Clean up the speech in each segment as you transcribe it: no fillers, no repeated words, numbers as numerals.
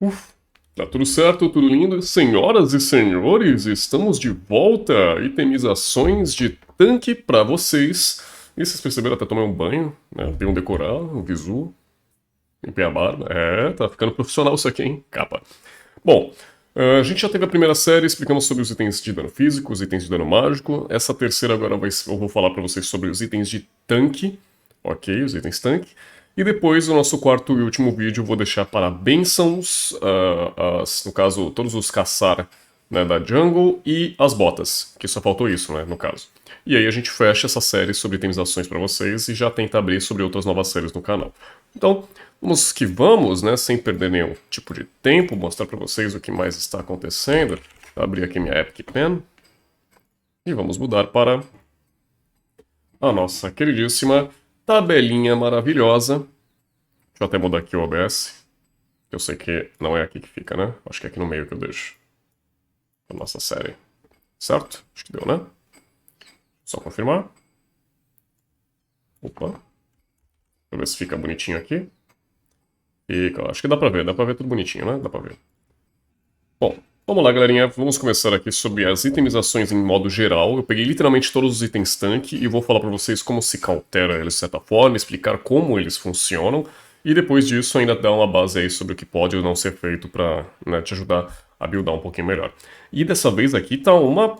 Uf, tá tudo certo, tudo lindo. Senhoras e senhores, estamos de volta. Itemizações de tanque pra vocês. E vocês perceberam, até tomei um banho, né? Dei um decorar, um visu, limpei a barba. Tá ficando profissional isso aqui, hein? Capa. Bom, a gente já teve a primeira série, explicamos sobre os itens de dano físico, os itens de dano mágico. Essa terceira agora eu vou falar pra vocês sobre os itens de tanque. Ok, os itens tanque. E depois, o nosso quarto e último vídeo, eu vou deixar para bênçãos, no caso, todos os caçar, né, da jungle e as botas, que só faltou isso, né, no caso. E aí a gente fecha essa série sobre itemizações para vocês e já tenta abrir sobre outras novas séries no canal. Então, vamos que vamos, né, sem perder nenhum tipo de tempo, mostrar para vocês o que mais está acontecendo. Vou abrir aqui minha Epic Pen. E vamos mudar para a nossa queridíssima tabelinha maravilhosa. Deixa eu até mudar aqui o OBS. Eu sei que não é aqui que fica, né? Acho que é aqui no meio que eu deixo. A nossa série. Certo? Acho que deu, né? Só confirmar. Opa. Deixa eu ver se fica bonitinho aqui. Fica, acho que dá pra ver tudo bonitinho, né? Dá pra ver. Bom, vamos lá, galerinha. Vamos começar aqui sobre as itemizações em modo geral. Eu peguei literalmente todos os itens tanque e vou falar pra vocês como se cautera eles de certa forma, explicar como eles funcionam. E depois disso ainda dar uma base aí sobre o que pode ou não ser feito pra, né, te ajudar a buildar um pouquinho melhor. E dessa vez aqui tá uma...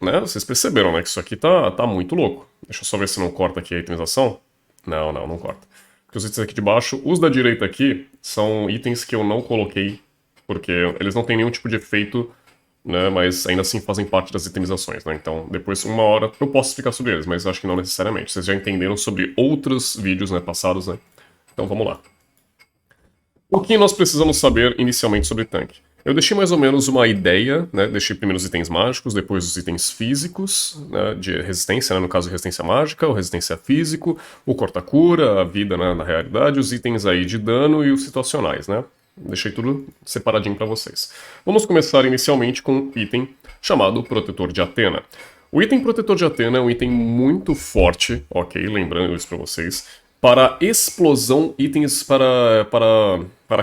né, vocês perceberam, né, que isso aqui tá muito louco. Deixa eu só ver se não corta aqui a itemização. Não corta. Porque os itens aqui de baixo, os da direita aqui, são itens que eu não coloquei, porque eles não têm nenhum tipo de efeito, né, mas ainda assim fazem parte das itemizações, né? Então, depois, uma hora, eu posso explicar sobre eles, mas acho que não necessariamente. Vocês já entenderam sobre outros vídeos, né, passados, né? Então vamos lá. O que nós precisamos saber inicialmente sobre tanque? Eu deixei mais ou menos uma ideia, né? Deixei primeiro os itens mágicos, depois os itens físicos, né, de resistência, né, no caso resistência mágica, ou resistência físico, o corta-cura, a vida, né, na realidade, os itens aí de dano e os situacionais, né? Deixei tudo separadinho para vocês. Vamos começar inicialmente com um item chamado Protetor de Athena. O item Protetor de Athena é um item muito forte, ok? Lembrando isso para vocês. Para explosão, itens para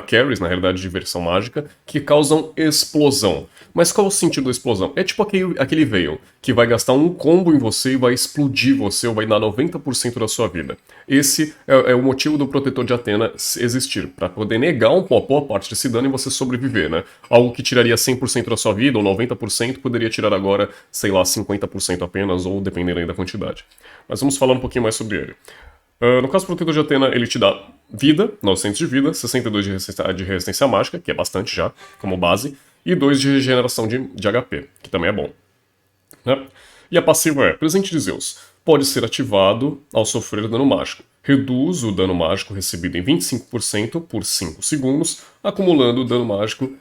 carries, na realidade de versão mágica, que causam explosão. Mas qual é o sentido da explosão? É tipo aquele Veil, que vai gastar um combo em você e vai explodir você, ou vai dar 90% da sua vida. Esse é o motivo do Protetor de Athena existir, para poder negar um pouco a parte desse dano e você sobreviver, né? Algo que tiraria 100% da sua vida, ou 90%, poderia tirar agora, sei lá, 50% apenas, ou dependendo aí da quantidade. Mas vamos falar um pouquinho mais sobre ele. No caso do Protetor de Athena, ele te dá vida, 900 de vida, 62 de resistência mágica, que é bastante já, como base, e 2 de regeneração de HP, que também é bom. Né? E a passiva é Presente de Zeus. Pode ser ativado ao sofrer dano mágico. Reduz o dano mágico recebido em 25% por 5 segundos, acumulando o dano mágico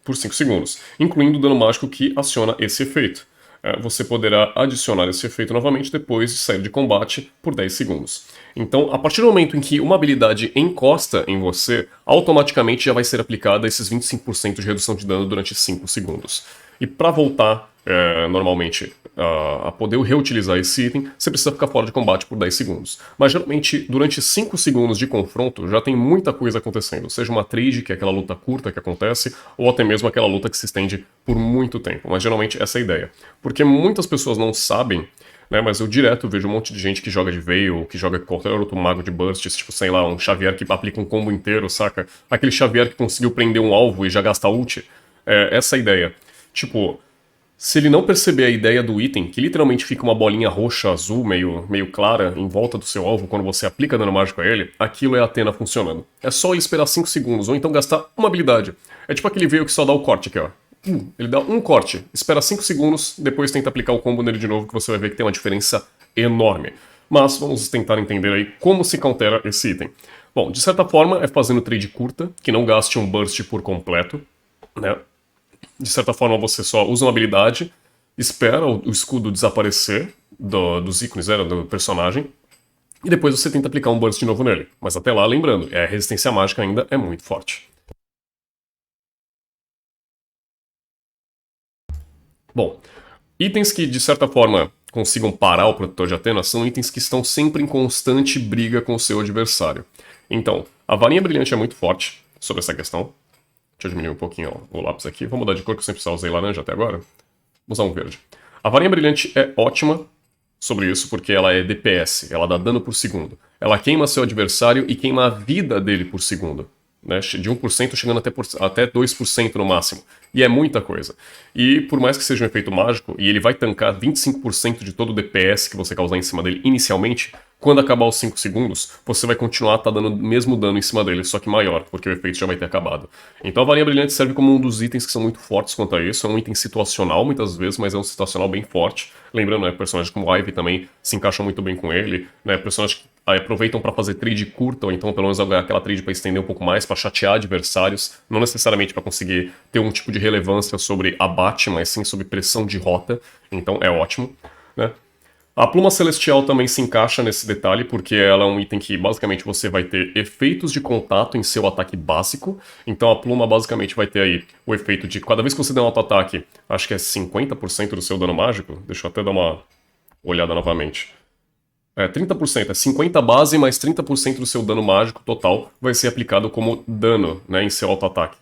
por 5 segundos, incluindo o dano mágico que aciona esse efeito. Você poderá adicionar esse efeito novamente depois de sair de combate por 10 segundos. Então, a partir do momento em que uma habilidade encosta em você, automaticamente já vai ser aplicada esses 25% de redução de dano durante 5 segundos. E para voltar, normalmente, a poder reutilizar esse item, você precisa ficar fora de combate por 10 segundos. Mas geralmente, durante 5 segundos de confronto, já tem muita coisa acontecendo. Seja uma trade, que é aquela luta curta que acontece, ou até mesmo aquela luta que se estende por muito tempo. Mas geralmente essa é a ideia. Porque muitas pessoas não sabem, né, mas eu direto vejo um monte de gente que joga de Veil, que joga qualquer outro mago de bursts, tipo, sei lá, um Xavier que aplica um combo inteiro, saca? Aquele Xavier que conseguiu prender um alvo e já gasta ult. Essa é a ideia. Tipo, se ele não perceber a ideia do item, que literalmente fica uma bolinha roxa, azul, meio clara, em volta do seu alvo quando você aplica dano mágico a ele, aquilo é a Athena funcionando. É só ele esperar 5 segundos, ou então gastar uma habilidade. É tipo aquele Veil que só dá o corte aqui, ó. Ele dá um corte, espera 5 segundos, depois tenta aplicar o combo nele de novo, que você vai ver que tem uma diferença enorme. Mas vamos tentar entender aí como se countera esse item. Bom, de certa forma é fazendo trade curta, que não gaste um burst por completo, né? De certa forma você só usa uma habilidade, espera o escudo desaparecer dos ícones, do personagem, e depois você tenta aplicar um burst de novo nele. Mas até lá, lembrando, a resistência mágica ainda é muito forte. Bom, itens que de certa forma consigam parar o Protetor de Athena são itens que estão sempre em constante briga com o seu adversário. Então, a varinha brilhante é muito forte, sobre essa questão. Deixa eu diminuir um pouquinho ó, o lápis aqui. Vou mudar de cor, que eu sempre só usei laranja até agora. Vou usar um verde. A varinha brilhante é ótima sobre isso, porque ela é DPS, ela dá dano por segundo. Ela queima seu adversário e queima a vida dele por segundo. Né? De 1% chegando até 2% no máximo. E é muita coisa. E por mais que seja um efeito mágico, e ele vai tancar 25% de todo o DPS que você causar em cima dele inicialmente, quando acabar os 5 segundos, você vai continuar dando o mesmo dano em cima dele, só que maior, porque o efeito já vai ter acabado. Então a varinha brilhante serve como um dos itens que são muito fortes contra isso. É um item situacional muitas vezes, mas é um situacional bem forte. Lembrando, né, personagens como Ivy também se encaixam muito bem com ele, né, personagens que aproveitam para fazer trade curta, ou então pelo menos aquela trade para estender um pouco mais, para chatear adversários, não necessariamente para conseguir ter um tipo de relevância sobre abate, mas sim sobre pressão de rota, então é ótimo, né. A pluma celestial também se encaixa nesse detalhe, porque ela é um item que basicamente você vai ter efeitos de contato em seu ataque básico. Então a pluma basicamente vai ter aí o efeito de cada vez que você der um auto-ataque, acho que é 50% do seu dano mágico. Deixa eu até dar uma olhada novamente. 30%, é 50 base mais 30% do seu dano mágico total vai ser aplicado como dano, né, em seu auto-ataque.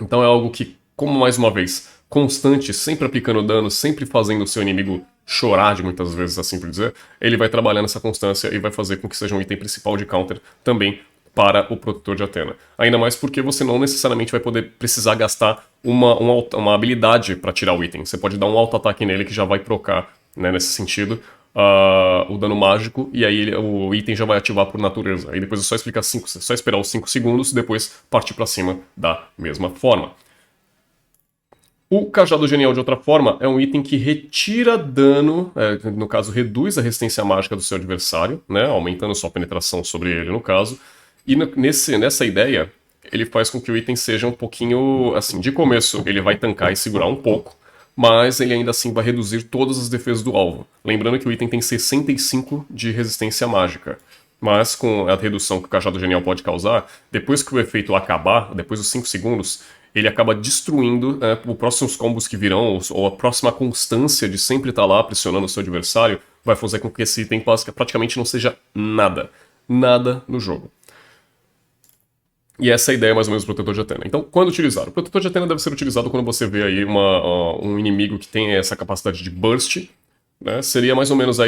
Então é algo que, como mais uma vez, constante, sempre aplicando dano, sempre fazendo o seu inimigo chorar de muitas vezes, assim por dizer, ele vai trabalhar nessa constância e vai fazer com que seja um item principal de counter também para o Protetor de Athena. Ainda mais porque você não necessariamente vai poder precisar gastar uma habilidade para tirar o item. Você pode dar um auto-ataque nele que já vai procar, né, nesse sentido, o dano mágico, e aí o item já vai ativar por natureza. Aí depois é só esperar os 5 segundos e depois partir para cima da mesma forma. O Cajado Genial, de outra forma, é um item que retira dano, no caso, reduz a resistência mágica do seu adversário, né, aumentando sua penetração sobre ele, no caso. E nessa ideia, ele faz com que o item seja um pouquinho, assim, de começo ele vai tancar e segurar um pouco, mas ele ainda assim vai reduzir todas as defesas do alvo. Lembrando que o item tem 65 de resistência mágica. Mas com a redução que o Cajado Genial pode causar, depois que o efeito acabar, depois dos 5 segundos, ele acaba destruindo os próximos combos que virão, ou a próxima constância de sempre estar lá pressionando o seu adversário, vai fazer com que esse item praticamente não seja nada. Nada no jogo. E essa é a ideia mais ou menos do Protetor de Athena. Então, quando utilizar? O Protetor de Athena deve ser utilizado quando você vê aí um inimigo que tem essa capacidade de burst, né? Seria mais ou menos a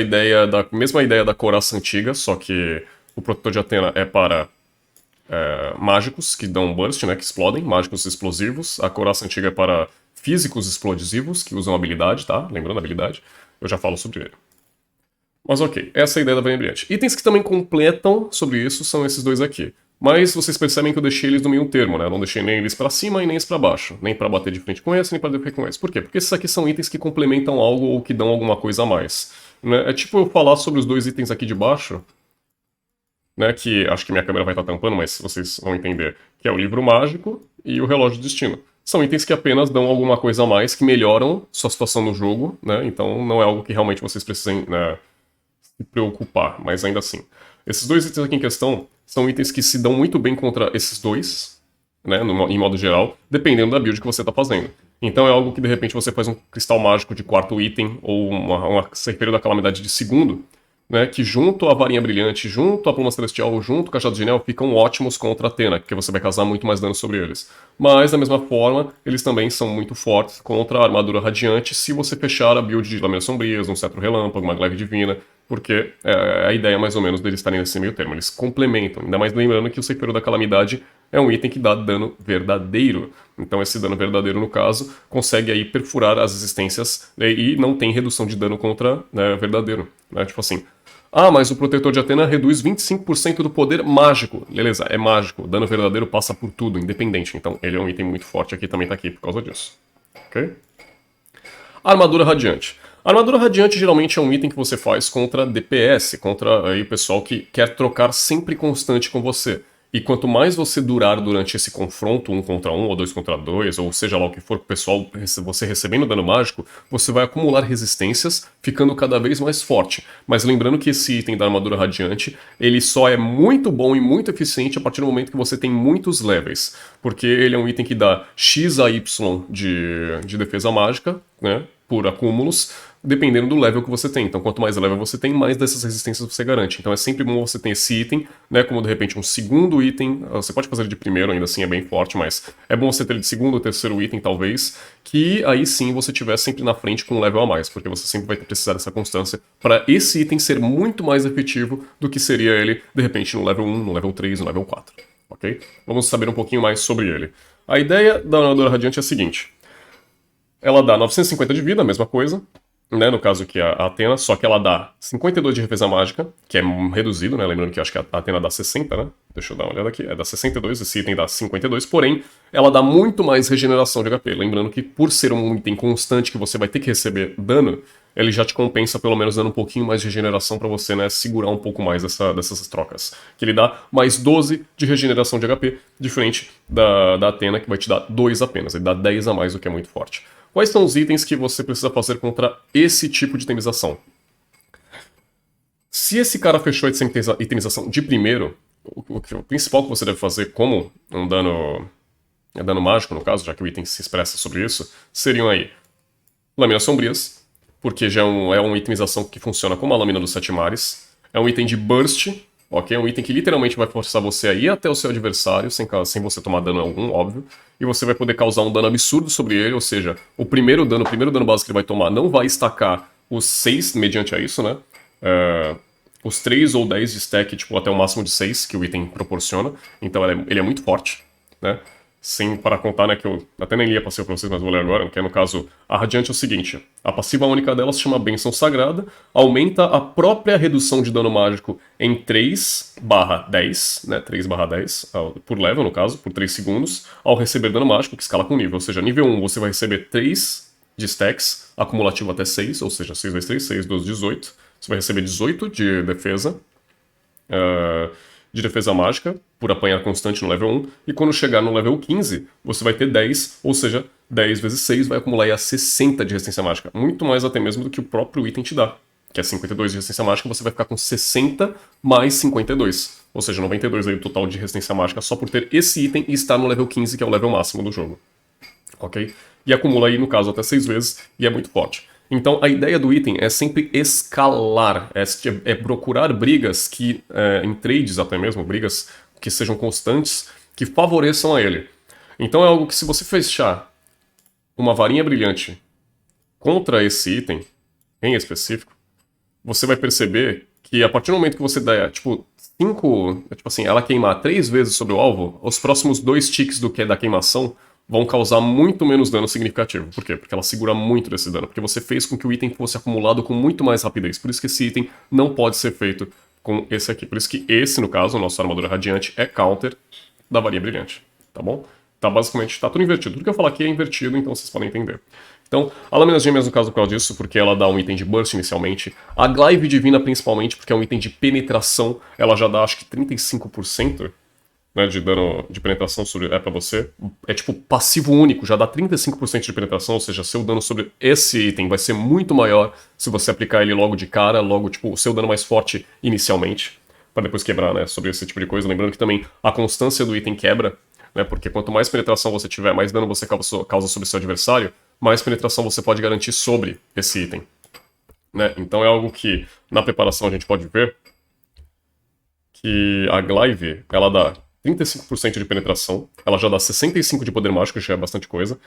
mesma ideia da Coraça Antiga, só que o Protetor de Athena é para mágicos que dão burst, né, que explodem, mágicos explosivos. A Coraça Antiga é para físicos explosivos, que usam habilidade, tá? Lembrando a habilidade, eu já falo sobre ele. Mas ok, essa é a ideia da Varinha Brilhante. Itens que também completam sobre isso são esses dois aqui. Mas vocês percebem que eu deixei eles no meio termo, né? Eu não deixei nem eles pra cima e nem eles pra baixo. Nem pra bater de frente com esse, nem pra bater com esse. Por quê? Porque esses aqui são itens que complementam algo ou que dão alguma coisa a mais. Né? É tipo eu falar sobre os dois itens aqui de baixo, né? Que acho que minha câmera vai estar tampando, mas vocês vão entender. Que é o Livro Mágico e o Relógio do Destino. São itens que apenas dão alguma coisa a mais, que melhoram sua situação no jogo, né? Então não é algo que realmente vocês precisem, né, se preocupar, mas ainda assim. Esses dois itens aqui em questão são itens que se dão muito bem contra esses dois, né, em modo geral, dependendo da build que você está fazendo. Então é algo que de repente você faz um cristal mágico de quarto item ou uma Ceifeiro da Calamidade de segundo, né, que junto à Varinha Brilhante, junto à Pluma Celestial, junto ao Cajado Genial, ficam ótimos contra a Athena, porque você vai causar muito mais dano sobre eles. Mas, da mesma forma, eles também são muito fortes contra a Armadura Radiante se você fechar a build de Lâminas Sombrias, um Cetro Relâmpago, uma Glaive Divina, porque a ideia mais ou menos deles estarem nesse meio termo. Eles complementam, ainda mais lembrando que o Ceifeiro da Calamidade é um item que dá dano verdadeiro. Então esse dano verdadeiro, no caso, consegue aí perfurar as resistências, né, e não tem redução de dano contra, né, verdadeiro. Né? Tipo assim, mas o Protetor de Athena reduz 25% do poder mágico. Beleza, é mágico. O dano verdadeiro passa por tudo, independente. Então ele é um item muito forte aqui, também tá aqui por causa disso. Ok? Armadura Radiante. A Armadura Radiante geralmente é um item que você faz contra DPS, contra aí, o pessoal que quer trocar sempre constante com você. E quanto mais você durar durante esse confronto, 1 contra 1 ou 2 contra 2, ou seja lá o que for, o pessoal, você recebendo dano mágico, você vai acumular resistências, ficando cada vez mais forte. Mas lembrando que esse item da Armadura Radiante, ele só é muito bom e muito eficiente a partir do momento que você tem muitos levels. Porque ele é um item que dá X a Y de defesa mágica, né, por acúmulos, dependendo do level que você tem. Então, quanto mais level você tem, mais dessas resistências você garante. Então, é sempre bom você ter esse item, né, como de repente um segundo item. Você pode fazer ele de primeiro, ainda assim é bem forte, mas é bom você ter ele de segundo ou terceiro item, talvez, que aí sim você tiver sempre na frente com um level a mais, porque você sempre vai precisar dessa constância para esse item ser muito mais efetivo do que seria ele, de repente, no level 1, no level 3, no level 4. Ok? Vamos saber um pouquinho mais sobre ele. A ideia da Armadura Radiante é a seguinte. Ela dá 950 de vida, a mesma coisa, né, no caso que a Athena, só que ela dá 52 de defesa mágica, que é reduzido, né, lembrando que eu acho que a Athena dá 60, né, deixa eu dar uma olhada aqui, dá 62, esse item dá 52, porém, ela dá muito mais regeneração de HP, lembrando que por ser um item constante que você vai ter que receber dano, ele já te compensa pelo menos dando um pouquinho mais de regeneração pra você, né, segurar um pouco mais dessas trocas. Que ele dá mais 12 de regeneração de HP, diferente da Athena, que vai te dar 2 apenas, ele dá 10 a mais, o que é muito forte. Quais são os itens que você precisa fazer contra esse tipo de itemização? Se esse cara fechou a itemização de primeiro, o principal que você deve fazer como um dano mágico, no caso, já que o item se expressa sobre isso, seriam aí Lâminas Sombrias, porque já é uma itemização que funciona como a Lâmina dos Sete Mares. É um item de Burst, ok? É um item que literalmente vai forçar você a ir até o seu adversário, sem você tomar dano algum, óbvio. E você vai poder causar um dano absurdo sobre ele, ou seja, o primeiro dano básico que ele vai tomar não vai estacar os 6 mediante a isso, né? Os 3 ou 10 de stack, tipo, até o máximo de 6 que o item proporciona. Então ele é muito forte, né? Sem para contar, né, que eu até nem li a passiva pra vocês, mas vou ler agora, que é no caso, a Radiante é o seguinte, a passiva única dela se chama Bênção Sagrada, aumenta a própria redução de dano mágico em 3/10, né, 3/10, por level no caso, por 3 segundos, ao receber dano mágico, que escala com nível, ou seja, nível 1 você vai receber 3 de stacks, acumulativo até 6, ou seja, 6 vezes 3, 6, 12, 18, você vai receber 18 de defesa, de defesa mágica, por apanhar constante no level 1, e quando chegar no level 15, você vai ter 10, ou seja, 10 vezes 6 vai acumular aí a 60 de resistência mágica, muito mais até mesmo do que o próprio item te dá, que é 52 de resistência mágica, você vai ficar com 60 mais 52, ou seja, 92 aí o total de resistência mágica só por ter esse item e estar no level 15, que é o level máximo do jogo, ok? E acumula aí, no caso, até 6 vezes, e é muito forte. Então, a ideia do item é sempre escalar, é procurar brigas que, em trades até mesmo, brigas que sejam constantes, que favoreçam a ele. Então é algo que se você fechar uma varinha brilhante contra esse item, em específico, você vai perceber que a partir do momento que você der, tipo, 5, tipo assim, ela queimar 3 vezes sobre o alvo, os próximos 2 ticks da queimação vão causar muito menos dano significativo. Por quê? Porque ela segura muito desse dano. Porque você fez com que o item fosse acumulado com muito mais rapidez. Por isso que esse item não pode ser feito com esse aqui. Por isso que esse, no caso, a nossa armadura radiante, é counter da varinha brilhante. Tá bom? Tá basicamente, tá tudo invertido. Tudo que eu falar aqui é invertido, então vocês podem entender. Então, a Lâminas Gêmeas, no caso, por causa disso, porque ela dá um item de burst inicialmente. A Glaive Divina, principalmente, porque é um item de penetração. Ela já dá, acho que 35%. Né, de dano de penetração pra você. É tipo passivo único, já dá 35% de penetração, ou seja, seu dano sobre esse item vai ser muito maior se você aplicar ele logo de cara, logo, tipo, o seu dano mais forte inicialmente, para depois quebrar, né, sobre esse tipo de coisa. Lembrando que também a constância do item quebra, né, porque quanto mais penetração você tiver, mais dano você causa sobre seu adversário, mais penetração você pode garantir sobre esse item. Né? Então é algo que na preparação a gente pode ver que a Glaive, ela dá 35% de penetração, ela já dá 65% de poder mágico, já é bastante coisa.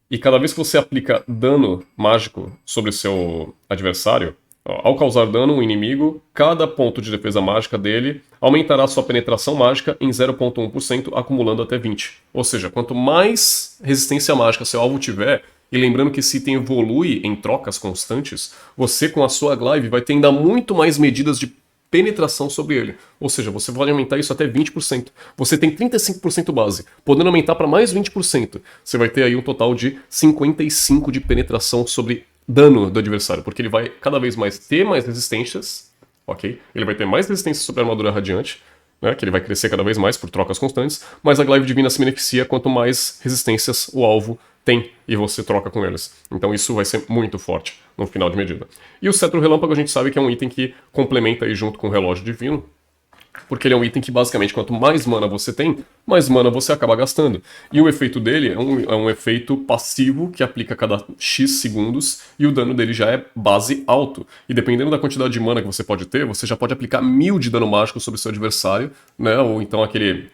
E cada vez que você aplica dano mágico sobre o seu adversário, ao causar dano um inimigo, cada ponto de defesa mágica dele aumentará sua penetração mágica em 0,1%, acumulando até 20%. Ou seja, quanto mais resistência mágica seu alvo tiver, e lembrando que esse item evolui em trocas constantes, você com a sua Glaive vai ter ainda muito mais medidas de penetração sobre ele. Ou seja, você pode aumentar isso até 20%. Você tem 35% base, podendo aumentar para mais 20%. Você vai ter aí um total de 55% de penetração sobre dano do adversário, porque ele vai cada vez mais ter mais resistências, ok? Ele vai ter mais resistência sobre a armadura radiante, né, que ele vai crescer cada vez mais por trocas constantes, mas a Glaive Divina se beneficia quanto mais resistências o alvo tem e você troca com eles. Então isso vai ser muito forte no final de medida. E o Cetro Relâmpago a gente sabe que é um item que complementa aí junto com o Relógio Divino, porque ele é um item que basicamente quanto mais mana você tem, mais mana você acaba gastando. E o efeito dele é um efeito passivo que aplica a cada X segundos e o dano dele já é base alto. E dependendo da quantidade de mana que você pode ter, você já pode aplicar 1000 de dano mágico sobre o seu adversário, né? Ou então aquele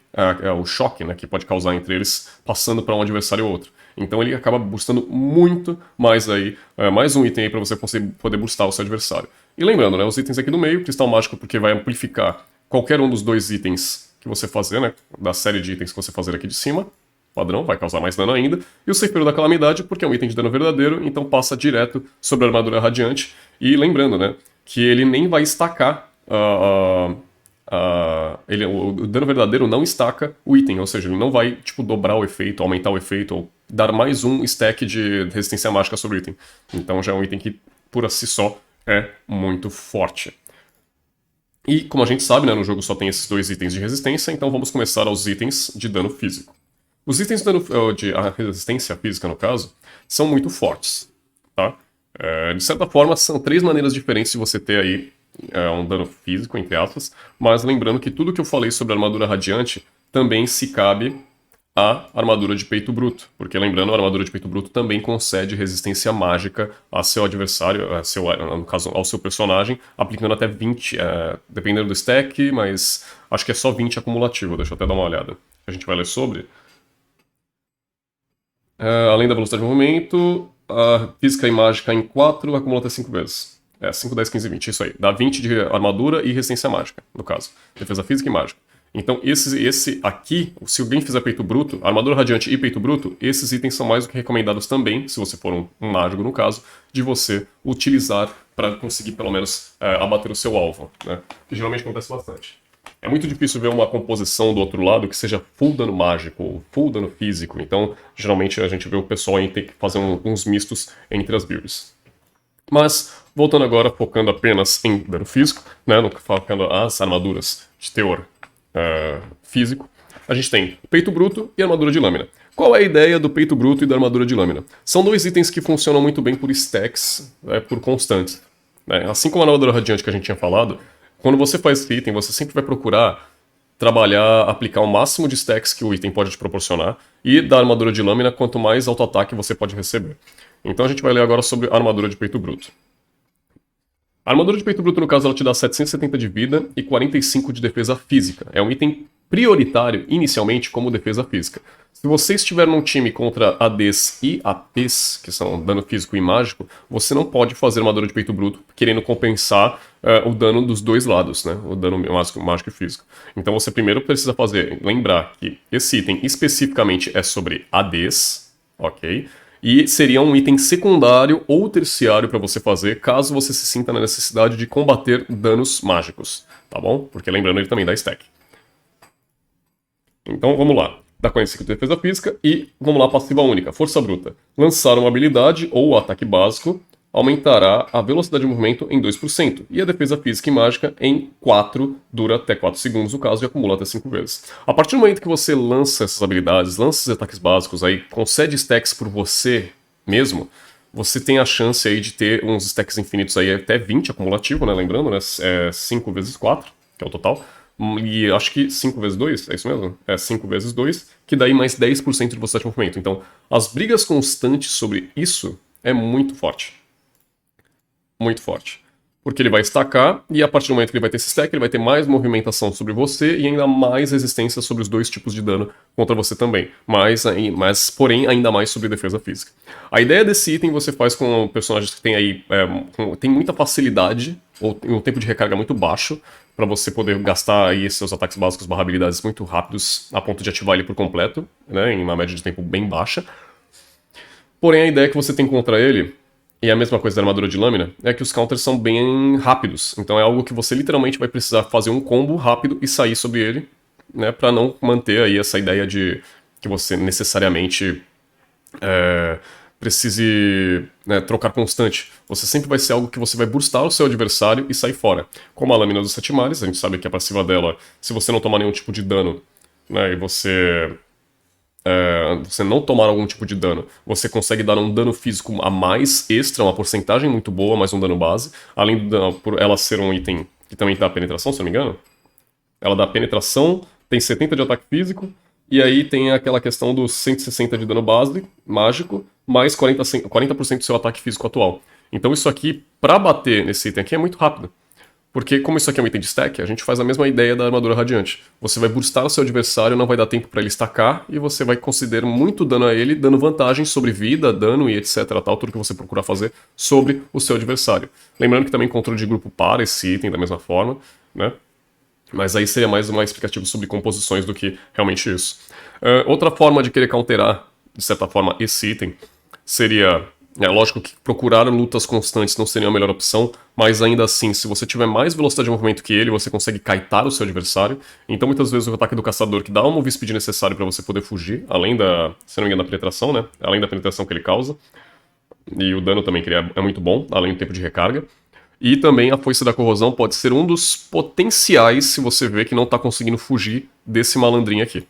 o choque, né, que pode causar entre eles passando para um adversário ou outro. Então ele acaba boostando muito mais aí, mais um item aí para você poder boostar o seu adversário. E lembrando, né, os itens aqui no meio, Cristal Mágico porque vai amplificar qualquer um dos dois itens que você fazer, né, da série de itens que você fazer aqui de cima, padrão, vai causar mais dano ainda. E o Ceifeiro da Calamidade porque é um item de dano verdadeiro, então passa direto sobre a armadura radiante. E lembrando, né, que ele nem vai estacar o dano verdadeiro não estaca o item, ou seja, ele não vai tipo dobrar o efeito, aumentar o efeito ou dar mais um stack de resistência mágica sobre o item. Então já é um item que por si só é muito forte. E como a gente sabe, né, no jogo só tem esses dois itens de resistência, então vamos começar aos itens de dano físico. Os itens de dano de resistência física, no caso, são muito fortes, tá? De certa forma, são três maneiras diferentes de você ter aí um dano físico, entre aspas, mas lembrando que tudo que eu falei sobre a armadura radiante também se cabe à armadura de peito bruto, porque lembrando, a armadura de peito bruto também concede resistência mágica a seu adversário, no caso, ao seu personagem, aplicando até 20, dependendo do stack, mas acho que é só 20 acumulativo, deixa eu até dar uma olhada. A gente vai ler sobre. Além da velocidade de movimento, a física e mágica em 4 acumula até 5 vezes. 5, 10, 15, 20, isso aí. Dá 20 de armadura e resistência mágica, no caso. Defesa física e mágica. Então, esse aqui, se alguém fizer peito bruto, armadura radiante e peito bruto, esses itens são mais do que recomendados também, se você for um mágico no caso, de você utilizar para conseguir pelo menos abater o seu alvo, né? Que geralmente acontece bastante. É muito difícil ver uma composição do outro lado que seja full dano mágico ou full dano físico, então geralmente a gente vê o pessoal aí ter que fazer uns mistos entre as builds. Mas, voltando agora, focando apenas em dano físico, né, focando as armaduras de teor físico, a gente tem o peito bruto e a armadura de lâmina. Qual é a ideia do peito bruto e da armadura de lâmina? São dois itens que funcionam muito bem por stacks, por constantes. Né? Assim como a armadura radiante que a gente tinha falado, quando você faz esse item, você sempre vai procurar trabalhar, aplicar o máximo de stacks que o item pode te proporcionar, e da armadura de lâmina, quanto mais auto-ataque você pode receber. Então a gente vai ler agora sobre a armadura de peito bruto. A armadura de peito bruto, no caso, ela te dá 770 de vida e 45 de defesa física. É um item prioritário, inicialmente, como defesa física. Se você estiver num time contra ADs e APs, que são dano físico e mágico, você não pode fazer armadura de peito bruto querendo compensar o dano dos dois lados, né? O dano mágico e físico. Então você primeiro precisa lembrar que esse item especificamente é sobre ADs, ok? E seria um item secundário ou terciário para você fazer caso você se sinta na necessidade de combater danos mágicos, tá bom? Porque lembrando, ele também dá stack. Então vamos lá. Dá 45 de defesa física e vamos lá, passiva única, força bruta. Lançar uma habilidade ou ataque básico aumentará a velocidade de movimento em 2%, e a defesa física e mágica em 4, dura até 4 segundos no caso e acumula até 5 vezes. A partir do momento que você lança essas habilidades, lança esses ataques básicos, aí concede stacks por você mesmo, você tem a chance aí de ter uns stacks infinitos aí até 20 acumulativo, né, lembrando, né, 5 vezes 4, que é o total. E acho que 5 vezes 2, é isso mesmo? 5 vezes 2, que daí mais 10% de velocidade de movimento. Então, as brigas constantes sobre isso é muito forte. Muito forte. Porque ele vai estacar, e a partir do momento que ele vai ter esse stack, ele vai ter mais movimentação sobre você e ainda mais resistência sobre os dois tipos de dano contra você também. Mas porém, ainda mais sobre defesa física. A ideia desse item você faz com personagens que tem aí tem muita facilidade, ou tem um tempo de recarga muito baixo, para você poder gastar aí seus ataques básicos / habilidades muito rápidos, a ponto de ativar ele por completo, né, em uma média de tempo bem baixa. Porém, a ideia que você tem contra ele, e a mesma coisa da armadura de lâmina, é que os counters são bem rápidos. Então é algo que você literalmente vai precisar fazer um combo rápido e sair sobre ele, né, para não manter aí essa ideia de que você necessariamente precise, né, trocar constante. Você sempre vai ser algo que você vai burstar o seu adversário e sair fora. Como a lâmina dos sete mares, a gente sabe que a passiva dela, se você não tomar nenhum tipo de dano, né, e você não tomar algum tipo de dano, você consegue dar um dano físico a mais extra, uma porcentagem muito boa, mais um dano base, além do dano, por ela ser um item que também dá penetração, se eu não me engano. Ela dá penetração, tem 70 de ataque físico, e aí tem aquela questão dos 160 de dano base, mágico, mais 40% do seu ataque físico atual. Então isso aqui, pra bater nesse item aqui, é muito rápido. Porque como isso aqui é um item de stack, a gente faz a mesma ideia da armadura radiante. Você vai burstar o seu adversário, não vai dar tempo pra ele estacar, e você vai conceder muito dano a ele, dando vantagem sobre vida, dano e etc, tal, tudo que você procurar fazer sobre o seu adversário. Lembrando que também controle de grupo para esse item da mesma forma, né? Mas aí seria mais uma explicativa sobre composições do que realmente isso. Outra forma de querer counterar, de certa forma, esse item seria... lógico que procurar lutas constantes não seria a melhor opção, mas ainda assim, se você tiver mais velocidade de movimento que ele, você consegue kaitar o seu adversário. Então muitas vezes o ataque do caçador, que dá um move speed necessário para você poder fugir, além da, se não me engano, da penetração, né? Além da penetração que ele causa. E o dano também, que ele é muito bom, além do tempo de recarga. E também a foice da corrosão pode ser um dos potenciais se você vê que não tá conseguindo fugir desse malandrinho aqui.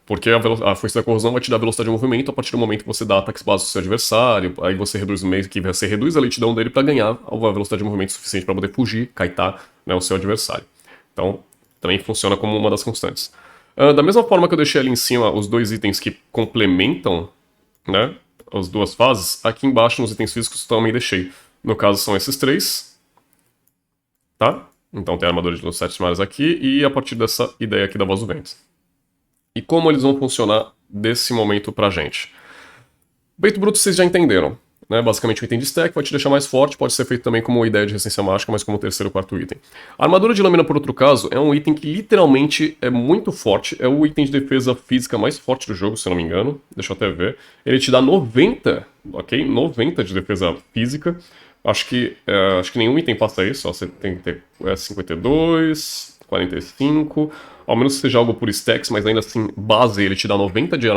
Porque a foice da corrosão vai te dar velocidade de movimento a partir do momento que você dá ataques básicos ao seu adversário, aí você reduz o meio que você reduz a lentidão dele para ganhar a velocidade de movimento suficiente para poder fugir, kaitar, né, o seu adversário. Então, também funciona como uma das constantes. Da mesma forma que eu deixei ali em cima os dois itens que complementam, né, as duas fases, aqui embaixo nos itens físicos também deixei. No caso são esses três, tá? Então tem a armadura de 7 mares aqui e a partir dessa ideia aqui da Voz do Vento. E como eles vão funcionar desse momento pra gente? Peito bruto vocês já entenderam, né? Basicamente um item de stack vai te deixar mais forte, pode ser feito também como ideia de resistência mágica, mas como terceiro ou quarto item. A armadura de lâmina, por outro caso, é um item que literalmente é muito forte, é o item de defesa física mais forte do jogo, se eu não me engano, deixa eu até ver. Ele te dá 90, ok? 90 de defesa física. Acho que nenhum item passa isso, ó, você tem que ter 52, 45, ao menos que seja algo por stacks, mas ainda assim, base, ele te dá 90 de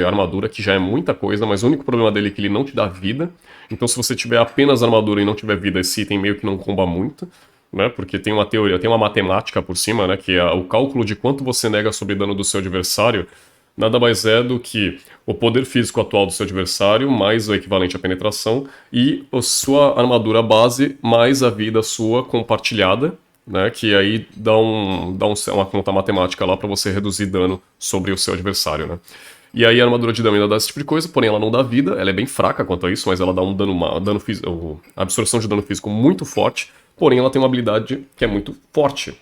armadura, que já é muita coisa, mas o único problema dele é que ele não te dá vida. Então se você tiver apenas armadura e não tiver vida, esse item meio que não comba muito, né? Porque tem uma teoria, tem uma matemática por cima, né? Que é o cálculo de quanto você nega sobre dano do seu adversário, nada mais é do que o poder físico atual do seu adversário, mais o equivalente à penetração, e a sua armadura base, mais a vida sua compartilhada, né, que aí dá uma conta matemática lá para você reduzir dano sobre o seu adversário, né. E aí a armadura de dano ainda dá esse tipo de coisa, porém ela não dá vida, ela é bem fraca quanto a isso, mas ela dá um dano físico, absorção de dano físico muito forte, porém ela tem uma habilidade que é muito forte,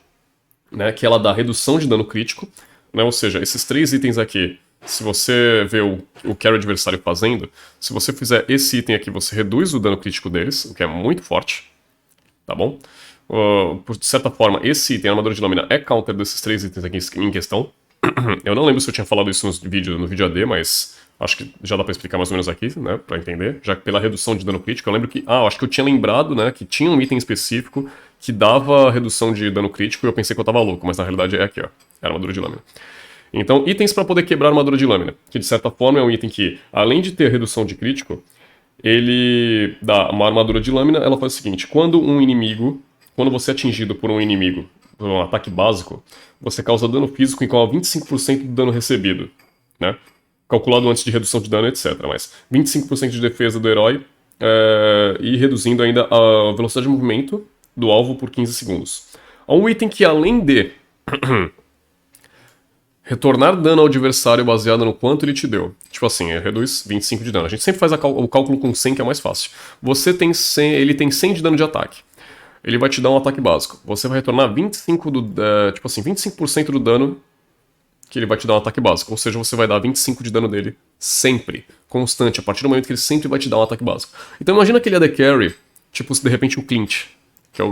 né, que ela dá redução de dano crítico, né, ou seja, esses três itens aqui, se você vê o carry adversário fazendo, se você fizer esse item aqui, você reduz o dano crítico deles, o que é muito forte, tá bom? Por certa forma, esse item, a armadura de lâmina, é counter desses três itens aqui em questão. Eu não lembro se eu tinha falado isso no vídeo AD, mas acho que já dá pra explicar mais ou menos aqui, né, pra entender. Já que pela redução de dano crítico, eu lembro que... acho que eu tinha lembrado, né, que tinha um item específico que dava redução de dano crítico e eu pensei que eu tava louco, mas na realidade é aqui, ó, é a armadura de lâmina. Então, itens pra poder quebrar a armadura de lâmina, que de certa forma é um item que, além de ter redução de crítico, ele dá uma armadura de lâmina, ela faz o seguinte, quando você é atingido por um inimigo, por um ataque básico, você causa dano físico igual a 25% do dano recebido, né? Calculado antes de redução de dano, etc. Mas 25% de defesa do herói e reduzindo ainda a velocidade de movimento do alvo por 15 segundos. Há um item que, além de retornar dano ao adversário baseado no quanto ele te deu. Tipo assim, reduz 25 de dano. A gente sempre faz o cálculo com 100, que é mais fácil. Ele tem 100 de dano de ataque. Ele vai te dar um ataque básico. Você vai retornar 25% do dano que ele vai te dar um ataque básico. Ou seja, você vai dar 25 de dano dele sempre. Constante, a partir do momento que ele sempre vai te dar um ataque básico. Então imagina que ele é the carry, tipo de repente o Clint, que é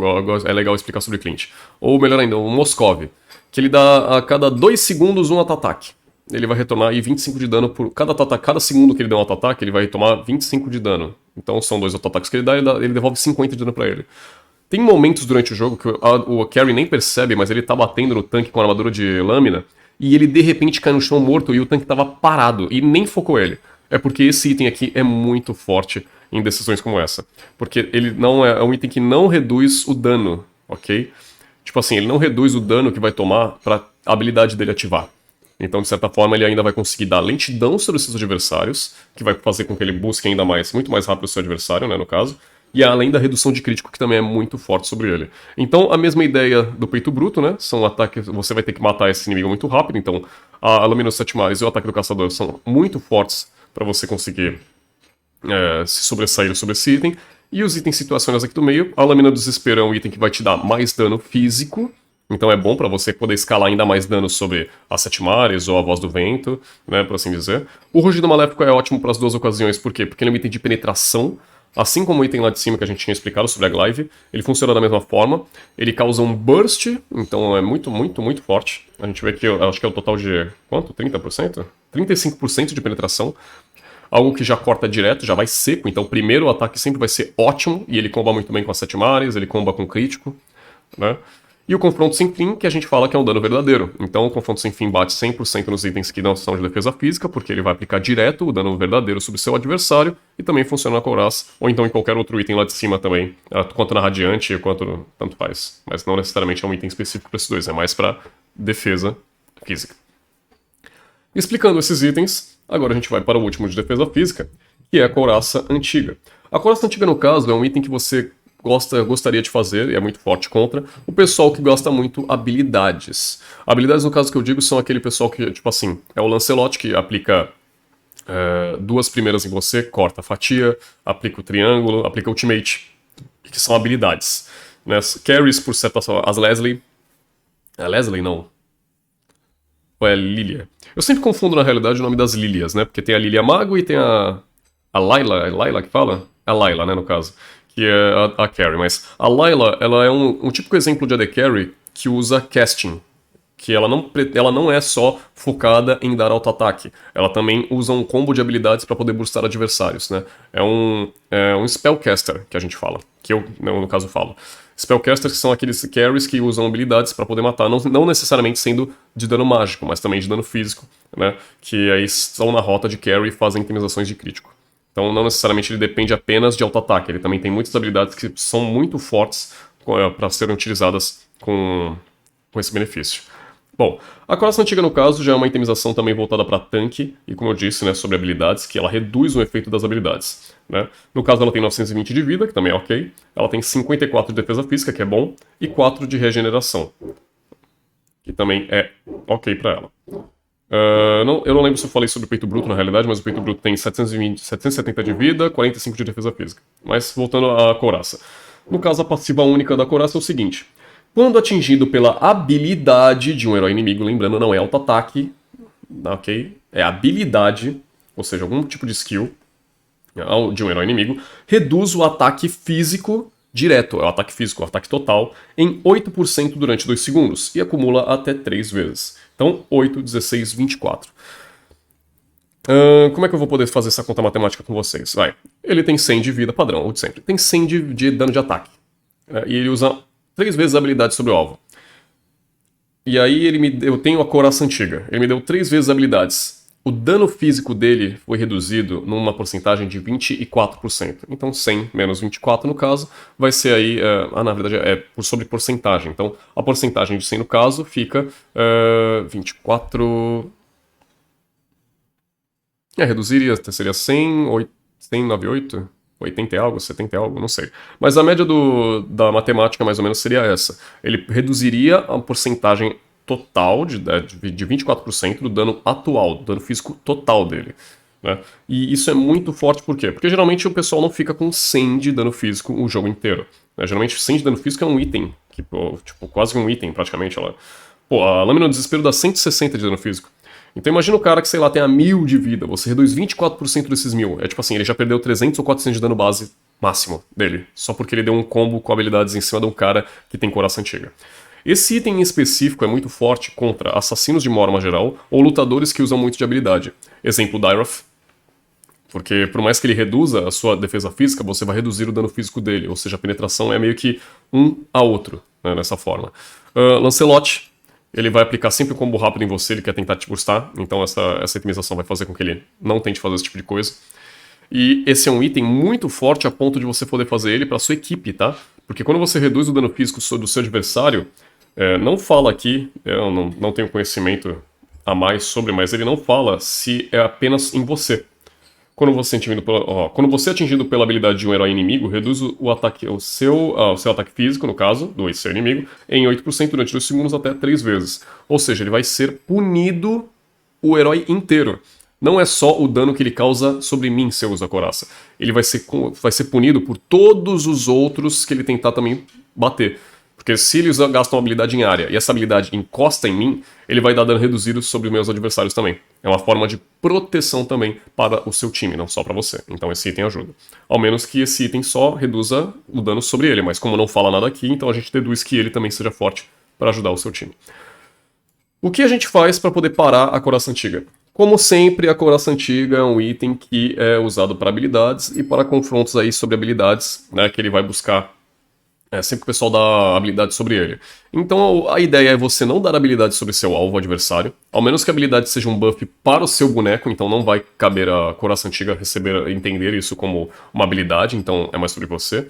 legal explicar sobre o Clint. Ou melhor ainda, o Moscov, que ele dá a cada 2 segundos um auto-ataque. Ele vai retornar aí 25 de dano por cada segundo que ele der um auto-ataque, ele vai tomar 25 de dano. Então são 2 auto-ataques que ele dá, ele devolve 50 de dano pra ele. Tem momentos durante o jogo que o carry nem percebe, mas ele tá batendo no tanque com a armadura de lâmina e ele de repente cai no chão morto e o tanque tava parado e nem focou ele. É porque esse item aqui é muito forte em decisões como essa. Porque ele não é um item que não reduz o dano, ok? Tipo assim, ele não reduz o dano que vai tomar pra habilidade dele ativar. Então, de certa forma, ele ainda vai conseguir dar lentidão sobre os seus adversários, que vai fazer com que ele busque ainda muito mais rápido o seu adversário, né, no caso. e além da redução de crítico, que também é muito forte sobre ele. Então, a mesma ideia do peito bruto, né? São ataques, você vai ter que matar esse inimigo muito rápido, então a Lâmina dos Sete Mares e o ataque do Caçador são muito fortes para você conseguir se sobressair sobre esse item. E os itens situacionais aqui do meio, a Lâmina do Desespero é um item que vai te dar mais dano físico, então é bom para você poder escalar ainda mais dano sobre as Sete Mares ou a Voz do Vento, né, por assim dizer. O Rugido Maléfico é ótimo para as duas ocasiões, por quê? Porque ele é um item de penetração, assim como o item lá de cima que a gente tinha explicado sobre a Glaive, ele funciona da mesma forma, ele causa um burst, então é muito, muito, muito forte. A gente vê que eu acho que é o total de, quanto? 30%? 35% de penetração. Algo que já corta direto, já vai seco, então o primeiro ataque sempre vai ser ótimo, e ele comba muito bem com as Sete Mares, ele comba com crítico, né? E o confronto sem fim, que a gente fala que é um dano verdadeiro. Então o confronto sem fim bate 100% nos itens que não são de defesa física, porque ele vai aplicar direto o dano verdadeiro sobre seu adversário, e também funciona na Couraça, ou então em qualquer outro item lá de cima também, quanto na Radiante, quanto tanto faz. Mas não necessariamente é um item específico para esses dois, é mais para defesa física. Explicando esses itens, agora a gente vai para o último de defesa física, que é a Couraça Antiga. A Couraça Antiga, no caso, é um item que você gostaria de fazer, e é muito forte contra, o pessoal que gosta muito habilidades. Habilidades, no caso que eu digo, são aquele pessoal que, tipo assim, é o Lancelot, que aplica duas primeiras em você, corta a fatia, aplica o triângulo, aplica o ultimate, que são habilidades. Né? Carries, por certo, as Leslie. É Leslie, não. Ou é Lilia? Eu sempre confundo, na realidade, o nome das Lilias, né? Porque tem a Lilia Mago e tem a Layla. É Layla que fala? A Layla, né, no caso. Que é a Carry. Mas a Layla, ela é um típico exemplo de AD Carry que usa casting. Que ela não é só focada em dar auto-ataque. Ela também usa um combo de habilidades para poder boostar adversários, né? É um Spellcaster, que a gente fala. Que eu, no caso, falo. Spellcasters são aqueles carries que usam habilidades para poder matar, não necessariamente sendo de dano mágico, mas também de dano físico, né? Que aí estão na rota de carry e fazem itemizações de crítico. Então não necessariamente ele depende apenas de auto-ataque, ele também tem muitas habilidades que são muito fortes para serem utilizadas com esse benefício. Bom, a Couraça Antiga, no caso, já é uma itemização também voltada para tanque, e como eu disse, né, sobre habilidades, que ela reduz o efeito das habilidades. Né? No caso, ela tem 920 de vida, que também é ok, ela tem 54 de defesa física, que é bom, e 4 de regeneração, que também é ok para ela. Eu não lembro se eu falei sobre o peito bruto na realidade, mas o peito bruto tem 770 de vida, 45 de defesa física. Mas voltando à Couraça. No caso, a passiva única da Couraça é o seguinte: quando atingido pela habilidade de um herói inimigo, lembrando, não é auto-ataque, ok? É habilidade, ou seja, algum tipo de skill de um herói inimigo, reduz o ataque físico direto, é o ataque físico, o ataque total, em 8% durante 2 segundos, e acumula até 3 vezes. Então, 8, 16, 24. Como é que eu vou poder fazer essa conta matemática com vocês? Vai. Ele tem 100 de vida padrão, o de sempre. Tem 100 de dano de ataque. E ele usa 3 vezes a habilidade sobre o alvo. E aí eu tenho a Couraça Antiga. Ele me deu 3 vezes habilidades. O dano físico dele foi reduzido numa porcentagem de 24%. Então 100 menos 24 no caso, vai ser aí... na verdade é sobre porcentagem. Então a porcentagem de 100 no caso fica 24... reduziria, seria 100, 198... 80 e algo, 70 e algo, não sei. Mas a média da matemática, mais ou menos, seria essa. Ele reduziria a porcentagem total de 24% do dano atual, do dano físico total dele. Né? E isso é muito forte, por quê? Porque geralmente o pessoal não fica com 100 de dano físico o jogo inteiro. Né? Geralmente 100 de dano físico é um item, tipo, quase um item praticamente. A Lâmina do Desespero dá 160 de dano físico. Então imagina o cara que, sei lá, tem a 1000 de vida, você reduz 24% desses 1000. É tipo assim, ele já perdeu 300 ou 400 de dano base máximo dele, só porque ele deu um combo com habilidades em cima de um cara que tem Couraça Antiga. Esse item em específico é muito forte contra assassinos de forma geral ou lutadores que usam muito de habilidade. Exemplo, Dyroth. Porque por mais que ele reduza a sua defesa física, você vai reduzir o dano físico dele, ou seja, a penetração é meio que um a outro, né, nessa forma. Lancelot. Ele vai aplicar sempre um combo rápido em você, ele quer tentar te burstar, então essa itemização vai fazer com que ele não tente fazer esse tipo de coisa. E esse é um item muito forte a ponto de você poder fazer ele para sua equipe, tá? Porque quando você reduz o dano físico do seu adversário, não fala aqui, eu não tenho conhecimento a mais sobre, mas ele não fala se é apenas em você. Quando você é atingido pela, quando você é atingido pela habilidade de um herói inimigo, reduz o ataque, o seu ataque físico, no caso, do seu inimigo, em 8% durante 2 segundos até 3 vezes. Ou seja, ele vai ser punido o herói inteiro. Não é só o dano que ele causa sobre mim se eu usar a couraça. Ele vai ser punido por todos os outros que ele tentar também bater. Porque se ele gasta uma habilidade em área e essa habilidade encosta em mim, ele vai dar dano reduzido sobre os meus adversários também. É uma forma de proteção também para o seu time, não só para você. Então esse item ajuda. Ao menos que esse item só reduza o dano sobre ele, mas como não fala nada aqui, então a gente deduz que ele também seja forte para ajudar o seu time. O que a gente faz para poder parar a couraça antiga? Como sempre, a couraça antiga é um item que é usado para habilidades e para confrontos aí sobre habilidades, né, que ele vai buscar sempre que o pessoal dá habilidade sobre ele. Então a ideia é você não dar habilidade sobre seu alvo adversário, ao menos que a habilidade seja um buff para o seu boneco, então não vai caber a couraça antiga entender isso como uma habilidade, então é mais sobre você.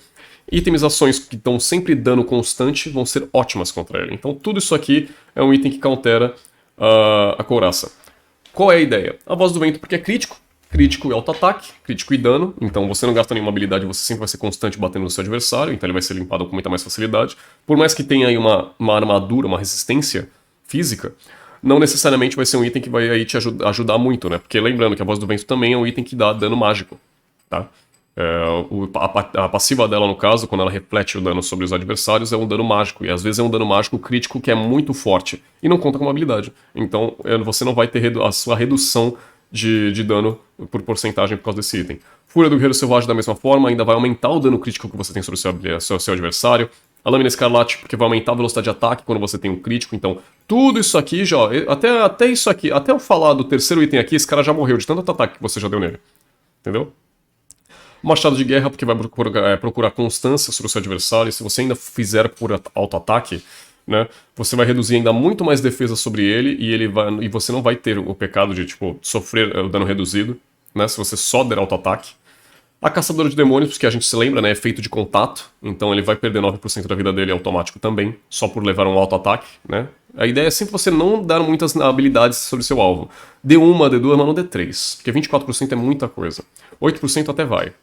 Itemizações que dão sempre dano constante vão ser ótimas contra ele. Então tudo isso aqui é um item que countera a couraça. Qual é a ideia? A Voz do Vento porque é crítico. Crítico e auto-ataque, crítico e dano, então você não gasta nenhuma habilidade, você sempre vai ser constante batendo no seu adversário, então ele vai ser limpado com muita mais facilidade. Por mais que tenha aí uma armadura, uma resistência física, não necessariamente vai ser um item que vai aí te ajudar muito, né? Porque lembrando que a Voz do Vento também é um item que dá dano mágico, tá? A passiva dela, no caso, quando ela reflete o dano sobre os adversários, é um dano mágico. E às vezes é um dano mágico crítico que é muito forte. E não conta com uma habilidade. Então você não vai ter a sua redução de dano por porcentagem por causa desse item. Fúria do Guerreiro Selvagem da mesma forma, ainda vai aumentar o dano crítico que você tem sobre o seu adversário. A Lâmina Escarlate, porque vai aumentar a velocidade de ataque quando você tem um crítico. Então, tudo isso aqui já... Até isso aqui, até eu falar do terceiro item aqui, esse cara já morreu de tanto ataque que você já deu nele. Entendeu? Machado de Guerra, porque vai procurar constância sobre o seu adversário. E se você ainda fizer por auto-ataque, né, você vai reduzir ainda muito mais defesa sobre ele e você não vai ter o pecado de tipo, sofrer o dano reduzido, né, se você só der auto-ataque. A Caçadora de Demônios, que a gente se lembra, né, é feito de contato, então ele vai perder 9% da vida dele automático também, só por levar um auto-ataque, né. A ideia é sempre você não dar muitas habilidades sobre seu alvo. D1, D2, mas não D3, porque 24% é muita coisa. 8% até vai.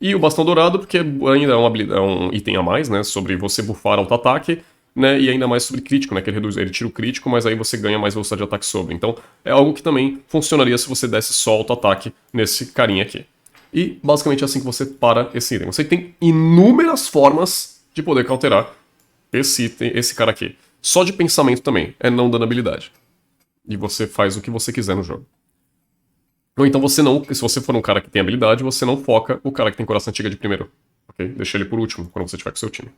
E o Bastão Dourado, porque ainda é um item a mais, né, sobre você buffar auto-ataque, né, e ainda mais sobre crítico, né, que ele tira o crítico, mas aí você ganha mais velocidade de ataque sobre. Então é algo que também funcionaria se você desse só auto-ataque nesse carinha aqui. E basicamente é assim que você para esse item. Você tem inúmeras formas de poder counterar esse cara aqui. Só de pensamento também, é não dando habilidade. E você faz o que você quiser no jogo. Ou então você não, se você for um cara que tem habilidade, você não foca o cara que tem coração antiga de primeiro. Ok? Deixa ele por último, quando você tiver com seu time.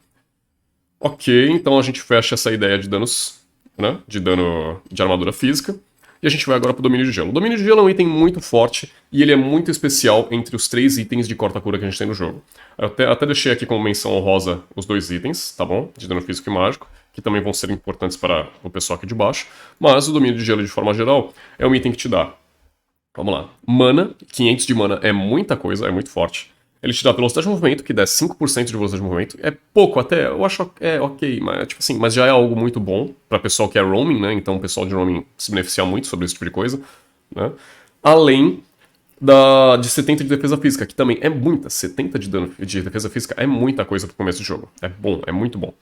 Ok, então a gente fecha essa ideia de danos, né? De dano de armadura física. E a gente vai agora pro Domínio de Gelo. O Domínio de Gelo é um item muito forte e ele é muito especial entre os 3 itens de corta-cura que a gente tem no jogo. Eu até deixei aqui como menção honrosa os 2 itens, tá bom? De dano físico e mágico, que também vão ser importantes para o pessoal aqui de baixo. Mas o Domínio de Gelo, de forma geral, é um item que te dá, vamos lá, mana. 500 de mana é muita coisa, é muito forte. Ele te dá velocidade de movimento, que dá 5% de velocidade de movimento. É pouco até, eu acho ok, mas, tipo assim, mas já é algo muito bom pra pessoal que é roaming, né? Então o pessoal de roaming se beneficia muito sobre esse tipo de coisa, né? Além de 70 de defesa física, que também é muita. 70 de defesa física é muita coisa pro começo do jogo. É bom, é muito bom.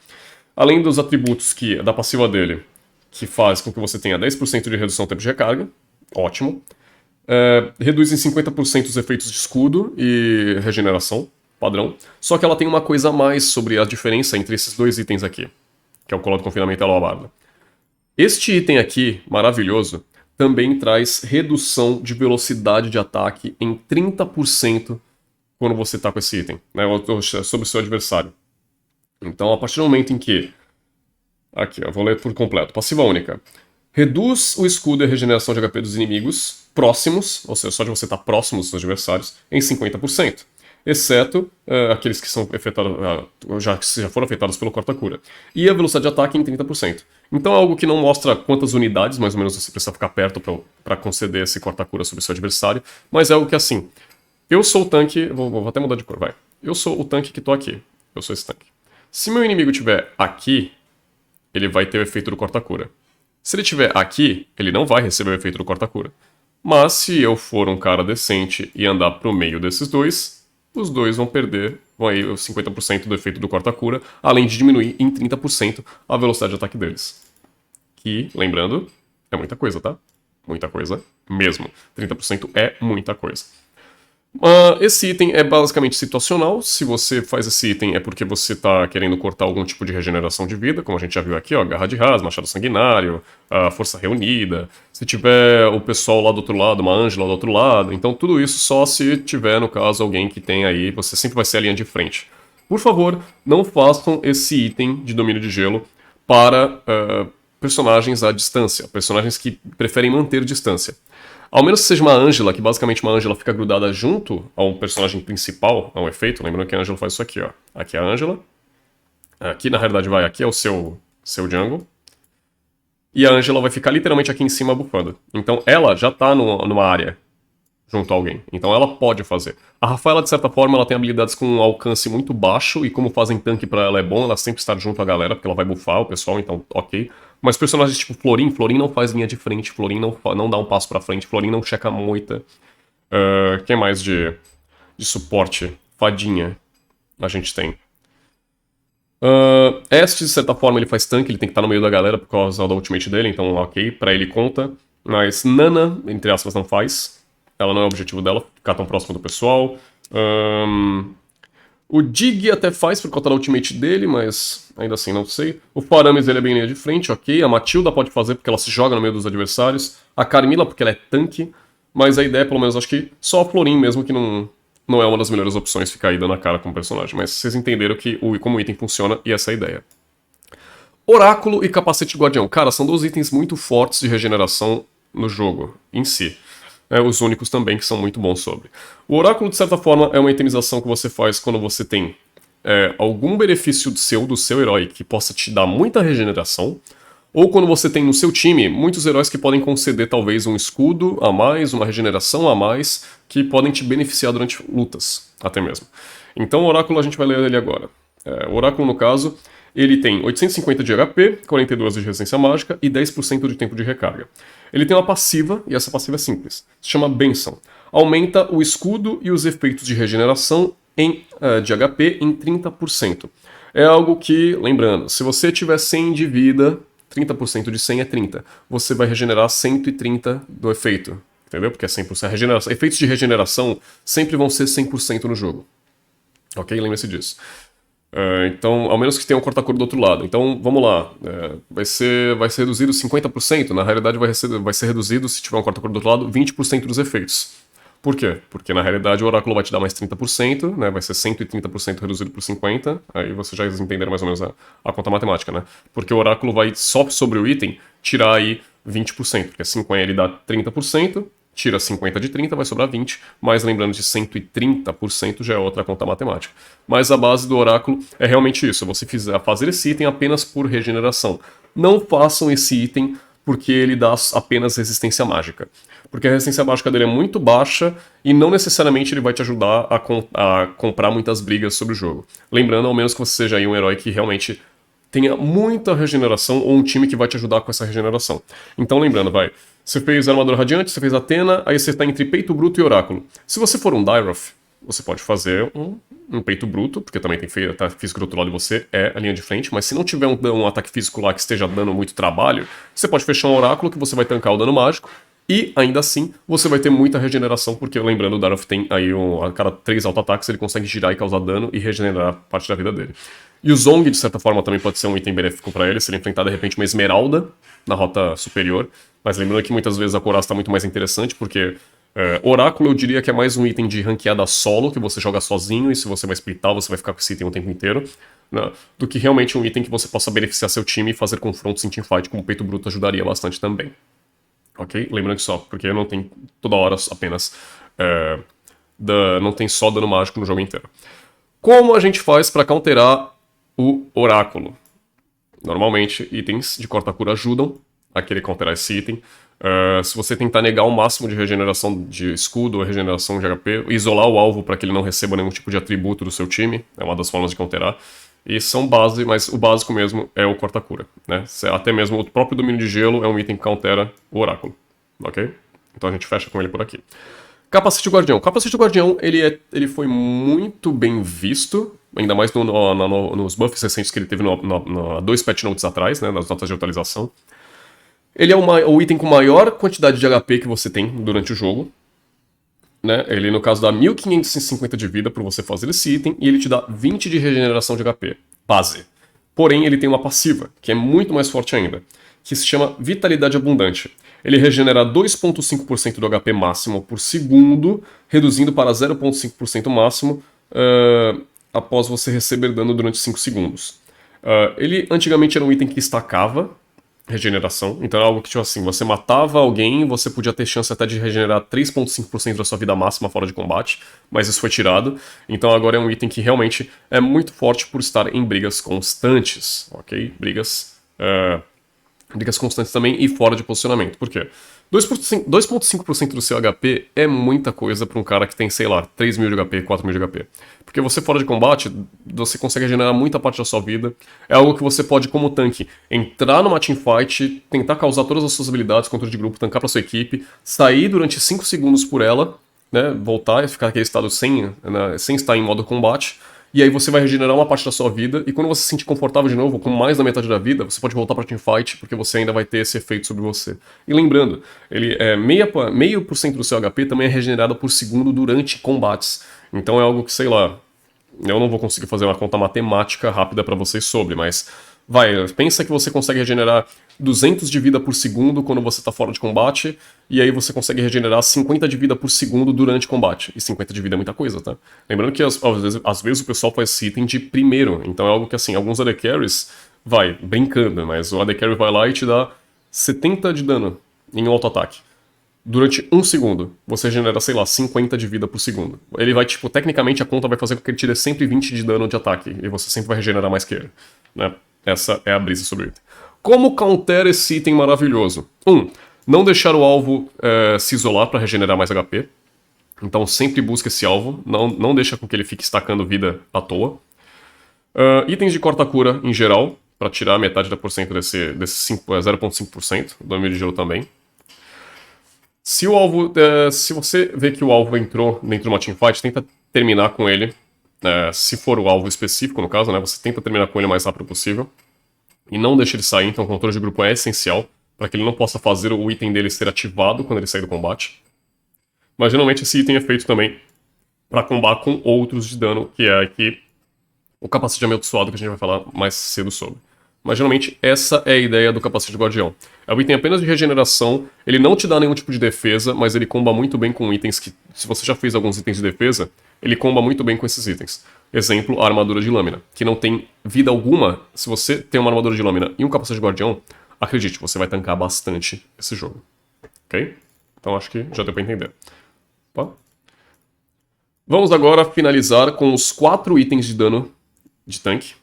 Além dos atributos da passiva dele, que faz com que você tenha 10% de redução no tempo de recarga. Ótimo. Reduz em 50% os efeitos de escudo e regeneração, padrão. Só que ela tem uma coisa a mais sobre a diferença entre esses 2 itens aqui, que é o Colar de Confinamento e a Alabarda. Este item aqui, maravilhoso, também traz redução de velocidade de ataque em 30% quando você está com esse item, né, sobre o seu adversário. Então, a partir do momento em que... Aqui, eu vou ler por completo. Passiva única. Reduz o escudo e a regeneração de HP dos inimigos próximos, ou seja, só de você estar próximo dos seus adversários, em 50%. Exceto aqueles que são afetados, já foram afetados pelo corta-cura. E a velocidade de ataque em 30%. Então é algo que não mostra quantas unidades, mais ou menos, você precisa ficar perto para conceder esse corta-cura sobre o seu adversário. Mas é algo que, assim, eu sou o tanque... Vou até mudar de cor, vai. Eu sou o tanque que tô aqui. Eu sou esse tanque. Se meu inimigo estiver aqui, ele vai ter o efeito do corta-cura. Se ele estiver aqui, ele não vai receber o efeito do corta-cura. Mas se eu for um cara decente e andar pro meio desses dois, os dois vão perder aí os 50% do efeito do corta-cura, além de diminuir em 30% a velocidade de ataque deles. Que, lembrando, é muita coisa, tá? Muita coisa mesmo. 30% é muita coisa. Esse item é basicamente situacional. Se você faz esse item é porque você tá querendo cortar algum tipo de regeneração de vida, como a gente já viu aqui, ó, Garra de Ras, Machado Sanguinário, a Força Reunida. Se tiver o pessoal lá do outro lado, uma Ângela do outro lado, então tudo isso só se tiver, no caso, alguém que tem aí, você sempre vai ser a linha de frente. Por favor, não façam esse item de domínio de gelo para personagens à distância, personagens que preferem manter distância. Ao menos que seja uma Ângela, que basicamente uma Ângela fica grudada junto a um personagem principal, a um efeito. Lembrando que a Ângela faz isso aqui, ó. Aqui é a Ângela. Aqui, na realidade, aqui é o seu jungle. E a Ângela vai ficar literalmente aqui em cima bufando. Então ela já tá numa área junto a alguém. Então ela pode fazer. A Rafaela, de certa forma, ela tem habilidades com um alcance muito baixo, e como fazem tanque pra ela é bom ela sempre estar junto à galera, porque ela vai buffar o pessoal, então ok. Mas personagens tipo Florin não faz linha de frente, Florin não dá um passo pra frente, Florin não checa moita. Quem mais de suporte? Fadinha a gente tem. Este, de certa forma, ele faz tanque, ele tem que estar no meio da galera por causa da ultimate dele, então ok, pra ele conta. Mas Nana, entre aspas, não faz. Ela não é o objetivo dela, ficar tão próximo do pessoal. O Dig até faz por conta da ultimate dele, mas ainda assim não sei. O Faramis ele é bem linha de frente, ok. A Matilda pode fazer porque ela se joga no meio dos adversários. A Carmilla porque ela é tanque. Mas a ideia, pelo menos, acho que só a Florin mesmo que não é uma das melhores opções ficar aí dando a cara como personagem. Mas vocês entenderam como o item funciona e essa é a ideia. Oráculo e Capacete de Guardião. Cara, são dois itens muito fortes de regeneração no jogo em si. Os únicos também que são muito bons sobre. O Oráculo, de certa forma, é uma itemização que você faz quando você tem algum benefício do seu herói que possa te dar muita regeneração, ou quando você tem no seu time muitos heróis que podem conceder talvez um escudo a mais, uma regeneração a mais, que podem te beneficiar durante lutas, até mesmo. Então o Oráculo a gente vai ler ele agora. O Oráculo, no caso, ele tem 850 de HP, 42 de resistência mágica e 10% de tempo de recarga. Ele tem uma passiva, e essa passiva é simples. Se chama Benção. Aumenta o escudo e os efeitos de regeneração de HP em 30%. É algo que, lembrando, se você tiver 100 de vida, 30% de 100 é 30. Você vai regenerar 130 do efeito. Entendeu? Porque é 100%. Regeneração. Efeitos de regeneração sempre vão ser 100% no jogo. Ok? Lembre-se disso. Então, ao menos que tenha um corta-cor do outro lado. Então, vamos lá. Vai ser reduzido 50%. Na realidade, vai ser reduzido, se tiver um corta-cor do outro lado, 20% dos efeitos. Por quê? Porque, na realidade, o Oráculo vai te dar mais 30%, né? Vai ser 130% reduzido por 50%. Aí vocês já entenderam mais ou menos a conta matemática, né? Porque o Oráculo vai, só sobre o item, tirar aí 20%. Porque 50 ele dá 30%. Tira 50 de 30, vai sobrar 20, mas lembrando de 130% já é outra conta matemática. Mas a base do Oráculo é realmente isso, você fazer esse item apenas por regeneração. Não façam esse item porque ele dá apenas resistência mágica. Porque a resistência mágica dele é muito baixa e não necessariamente ele vai te ajudar a comprar muitas brigas sobre o jogo. Lembrando, ao menos que você seja aí um herói que realmente tenha muita regeneração ou um time que vai te ajudar com essa regeneração. Então lembrando, você fez Armadura Radiante, você fez Athena, aí você está entre Peito Bruto e Oráculo. Se você for um Dyroth, você pode fazer um Peito Bruto, porque também tem ataque físico do outro lado de você, é a linha de frente, mas se não tiver um ataque físico lá que esteja dando muito trabalho, você pode fechar um Oráculo que você vai tancar o dano mágico, e ainda assim você vai ter muita regeneração, porque lembrando, o Dyroth tem aí a cada 3 auto-ataques ele consegue girar e causar dano e regenerar parte da vida dele. E o Zong, de certa forma, também pode ser um item benéfico para ele, se ele enfrentar de repente uma Esmeralda na rota superior. Mas lembrando que muitas vezes a Coraça está muito mais interessante, porque Oráculo eu diria que é mais um item de ranqueada solo, que você joga sozinho, e se você vai splitar, você vai ficar com esse item o tempo inteiro, né, do que realmente um item que você possa beneficiar seu time e fazer confrontos em teamfight, como o Peito Bruto ajudaria bastante também. Ok? Lembrando que só, porque não tem toda hora apenas. Não tem só dano mágico no jogo inteiro. Como a gente faz para counterar o Oráculo? Normalmente, itens de corta-cura ajudam a querer counterar esse item. Se você tentar negar o máximo de regeneração de escudo ou regeneração de HP, isolar o alvo para que ele não receba nenhum tipo de atributo do seu time, é uma das formas de counterar. E são base, mas o básico mesmo é o corta-cura, né? Até mesmo o próprio domínio de gelo é um item que countera o Oráculo, ok? Então a gente fecha com ele por aqui. Capacete Guardião. Capacete Guardião, ele foi muito bem visto, ainda mais nos buffs recentes que ele teve no 2 patch notes atrás, né, nas notas de atualização. Ele é o item com maior quantidade de HP que você tem durante o jogo. Né? Ele, no caso, dá 1550 de vida para você fazer esse item, e ele te dá 20 de regeneração de HP, base. Porém, ele tem uma passiva, que é muito mais forte ainda, que se chama Vitalidade Abundante. Ele regenera 2,5% do HP máximo por segundo, reduzindo para 0,5% máximo após você receber dano durante 5 segundos. Ele antigamente era um item que estacava regeneração, então é algo que, tipo assim, você matava alguém, você podia ter chance até de regenerar 3,5% da sua vida máxima fora de combate, mas isso foi tirado, então agora é um item que realmente é muito forte por estar em brigas constantes, ok? Brigas constantes também e fora de posicionamento. Por quê? 2,5% do seu HP é muita coisa para um cara que tem, sei lá, 3.000 de HP, 4.000 de HP. Porque você fora de combate, você consegue regenerar muita parte da sua vida. É algo que você pode, como tanque, entrar numa teamfight, tentar causar todas as suas habilidades, controle de grupo, tancar pra sua equipe, sair durante 5 segundos por ela, né, voltar e ficar naquele estado sem estar em modo combate. E aí você vai regenerar uma parte da sua vida, e quando você se sentir confortável de novo, com mais da metade da vida, você pode voltar pra teamfight, porque você ainda vai ter esse efeito sobre você. E lembrando, ele é 0,5% do seu HP também é regenerado por segundo durante combates. Então é algo que, sei lá, eu não vou conseguir fazer uma conta matemática rápida pra vocês sobre, mas pensa que você consegue regenerar 200 de vida por segundo quando você tá fora de combate, e aí você consegue regenerar 50 de vida por segundo durante combate. E 50 de vida é muita coisa, tá? Lembrando que às vezes o pessoal faz esse item de primeiro, então é algo que, assim, alguns AD Carries, brincando, mas o AD Carry vai lá e te dá 70 de dano em um auto-ataque. Durante 1 segundo, você genera, sei lá, 50 de vida por segundo. Ele vai, tipo, tecnicamente a conta vai fazer com que ele tire sempre 20 de dano de ataque, e você sempre vai regenerar mais que ele, né? Essa é a brisa sobre o item. Como counter esse item maravilhoso? 1. Não deixar o alvo se isolar para regenerar mais HP. Então sempre busca esse alvo. Não deixa com que ele fique estacando vida à toa. Itens de corta-cura em geral, para tirar metade da porcento desse 0,5%. Dano de gelo também. Se você vê que o alvo entrou dentro de uma teamfight, tenta terminar com ele. Se for o alvo específico, no caso, né, você tenta terminar com ele o mais rápido possível. E não deixa ele sair, então o controle de grupo é essencial para que ele não possa fazer o item dele ser ativado quando ele sair do combate. Mas geralmente esse item é feito também para combar com outros de dano, que é aqui o capacete amaldiçoado que a gente vai falar mais cedo sobre. Mas geralmente essa é a ideia do capacete guardião. É um item apenas de regeneração, ele não te dá nenhum tipo de defesa, mas ele comba muito bem com itens que, se você já fez alguns itens de defesa, ele comba muito bem com esses itens. Exemplo, a armadura de lâmina, que não tem vida alguma. Se você tem uma armadura de lâmina e um capacete de guardião, acredite, você vai tancar bastante esse jogo. Ok? Então acho que já deu pra entender. Opa. Vamos agora finalizar com os 4 itens de dano de tanque.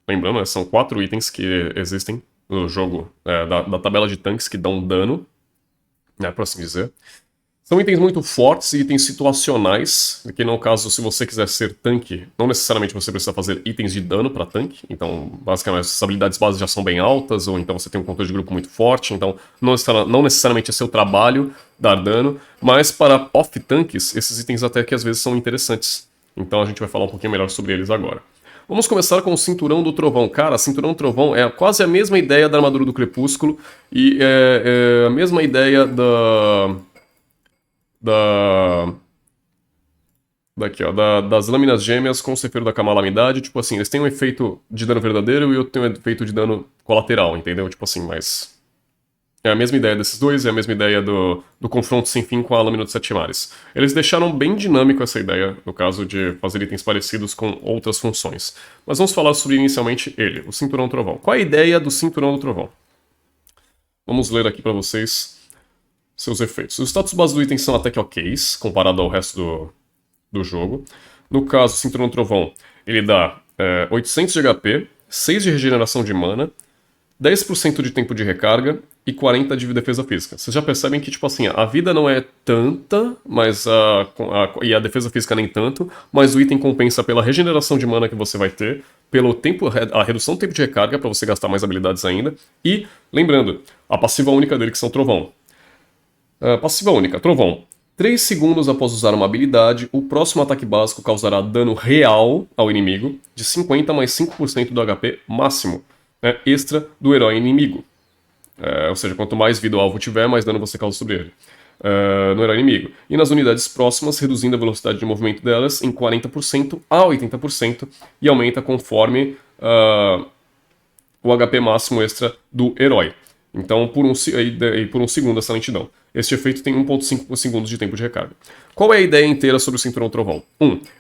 Lembrando, né, são 4 itens que existem no jogo da tabela de tanques que dão dano, né, por assim dizer. São itens muito fortes e itens situacionais, que no caso, se você quiser ser tanque, não necessariamente você precisa fazer itens de dano para tanque, então basicamente as habilidades básicas já são bem altas, ou então você tem um controle de grupo muito forte, então não necessariamente é seu trabalho dar dano, mas para off-tanques, esses itens até que às vezes são interessantes. Então a gente vai falar um pouquinho melhor sobre eles agora. Vamos começar com o Cinturão do Trovão. Cara, Cinturão do Trovão é quase a mesma ideia da Armadura do Crepúsculo e é a mesma ideia das Lâminas Gêmeas com o Cefeiro da Calamidade. Tipo assim, eles têm um efeito de dano verdadeiro e outro tem um efeito de dano colateral, entendeu? Tipo assim, mas... É a mesma ideia desses dois, é a mesma ideia do confronto sem fim com a Lâmina dos Sete Mares. Eles deixaram bem dinâmico essa ideia, no caso de fazer itens parecidos com outras funções. Mas vamos falar sobre inicialmente ele, o Cinturão do Trovão. Qual é a ideia do Cinturão do Trovão? Vamos ler aqui pra vocês seus efeitos. Os status base do item são até que ok, comparado ao resto do jogo. No caso, o Cinturão do Trovão, ele dá 800 de HP, 6 de regeneração de mana, 10% de tempo de recarga e 40 de defesa física. Vocês já percebem que, tipo assim, a vida não é tanta, mas e a defesa física nem tanto, mas o item compensa pela regeneração de mana que você vai ter, pelo tempo, a redução do tempo de recarga, para você gastar mais habilidades ainda, e, lembrando, a passiva única dele, que são Trovão. Passiva única, Trovão. 3 segundos após usar uma habilidade, o próximo ataque básico causará dano real ao inimigo de 50 mais 5% do HP máximo, né, extra do herói inimigo. Ou seja, quanto mais vida o alvo tiver, mais dano você causa sobre ele. No herói inimigo. E nas unidades próximas, reduzindo a velocidade de movimento delas em 40% a 80% e aumenta conforme o HP máximo extra do herói. Então, por um segundo essa lentidão. Este efeito tem 1.5 segundos de tempo de recarga. Qual é a ideia inteira sobre o Cinturão Trovão?